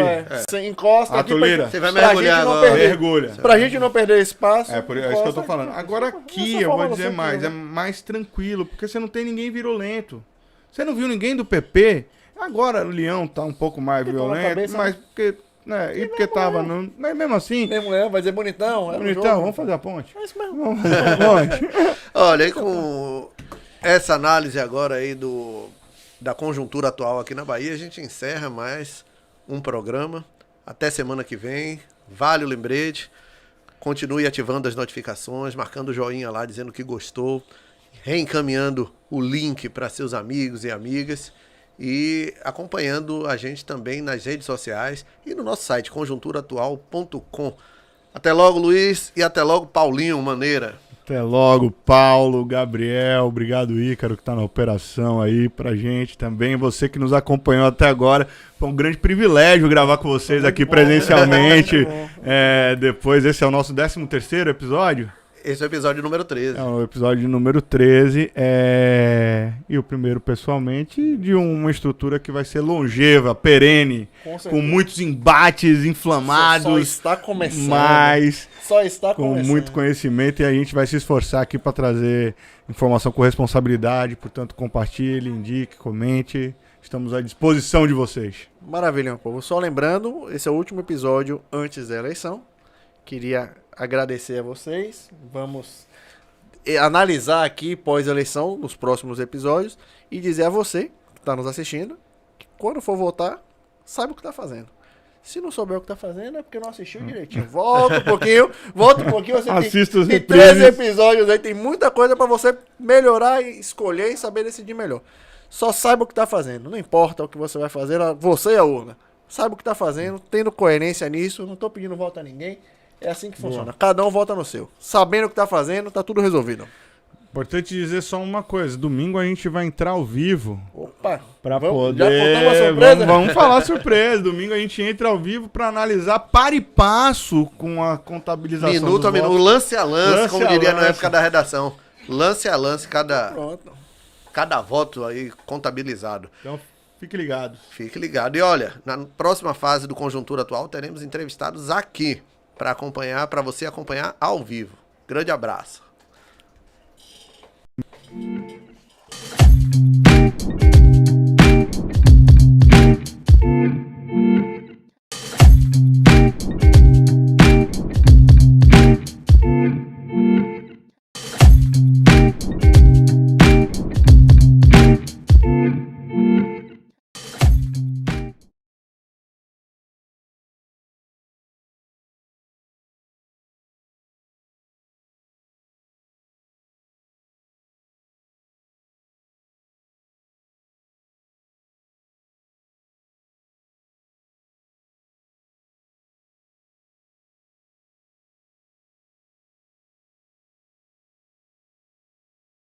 Você encosta aqui Atulira. Você vai pra mergulhar gente não agora. perder- Mergulha. Pra gente não perder espaço. É por isso que eu tô falando. Agora aqui eu vou dizer mais, é mais tranquilo, porque você não tem ninguém virulento. Você não viu ninguém do PP? Agora o Leão tá um pouco mais Porque tá na violento, cabeça, mas porque, né, e porque tava não, mas mesmo assim, Mesmo Leão, vai dizer bonitão. é um bonitão, jogo. vamos fazer a ponte. É isso mesmo. Vamos fazer a ponte. Olha, e com essa análise agora aí da conjuntura atual aqui na Bahia, a gente encerra mais um programa. Até semana que vem. Vale o lembrete. Continue ativando as notificações, marcando o joinha lá, dizendo que gostou, reencaminhando o link para seus amigos e amigas. e acompanhando a gente também nas redes sociais e no nosso site conjunturaatual.com. Até logo, Luiz, e até logo, Paulinho Maneira. Até logo, Paulo, Gabriel, obrigado, Ícaro, que está na operação aí pra gente também. Você que nos acompanhou até agora, foi um grande privilégio gravar com vocês aqui presencialmente. Depois, esse é o nosso 13º episódio. Esse é o episódio número 13. É o episódio número 13. E o primeiro, pessoalmente, de uma estrutura que vai ser longeva, perene, com muitos embates inflamados. Só está começando. Mas só está com começando. muito conhecimento, e a gente vai se esforçar aqui para trazer informação com responsabilidade. Portanto, compartilhe, indique, comente. Estamos à disposição de vocês. Maravilha, meu povo. Só lembrando, esse é o último episódio antes da eleição. Queria agradecer a vocês. Vamos analisar aqui pós-eleição nos próximos episódios e dizer a você que está nos assistindo que quando for votar, saiba o que está fazendo. Se não souber o que está fazendo é porque não assistiu direitinho. Volta um pouquinho. Você Assista os tem reprises. 13 episódios aí, tem muita coisa para você melhorar e escolher e saber decidir melhor. Só saiba o que está fazendo. Não importa o que você vai fazer, você e a urna. Saiba o que está fazendo, tendo coerência nisso. Não estou pedindo voto a ninguém. É assim que funciona. Cada um vota no seu. Sabendo o que tá fazendo, tá tudo resolvido. Importante dizer só uma coisa. Domingo a gente vai entrar ao vivo. Opa! Pra Já poder... contamos a surpresa? Vamos falar surpresa. Domingo a gente entra ao vivo pra analisar par e passo com a contabilização Minuto dos a minuto, votos. lance a lance, Lance como a diria na lance. época da redação. Lance a lance, Pronto. cada voto aí contabilizado. Então, fique ligado. Fique ligado. E olha, na próxima fase do Conjuntura Atual teremos entrevistados aqui para você acompanhar ao vivo. Grande abraço.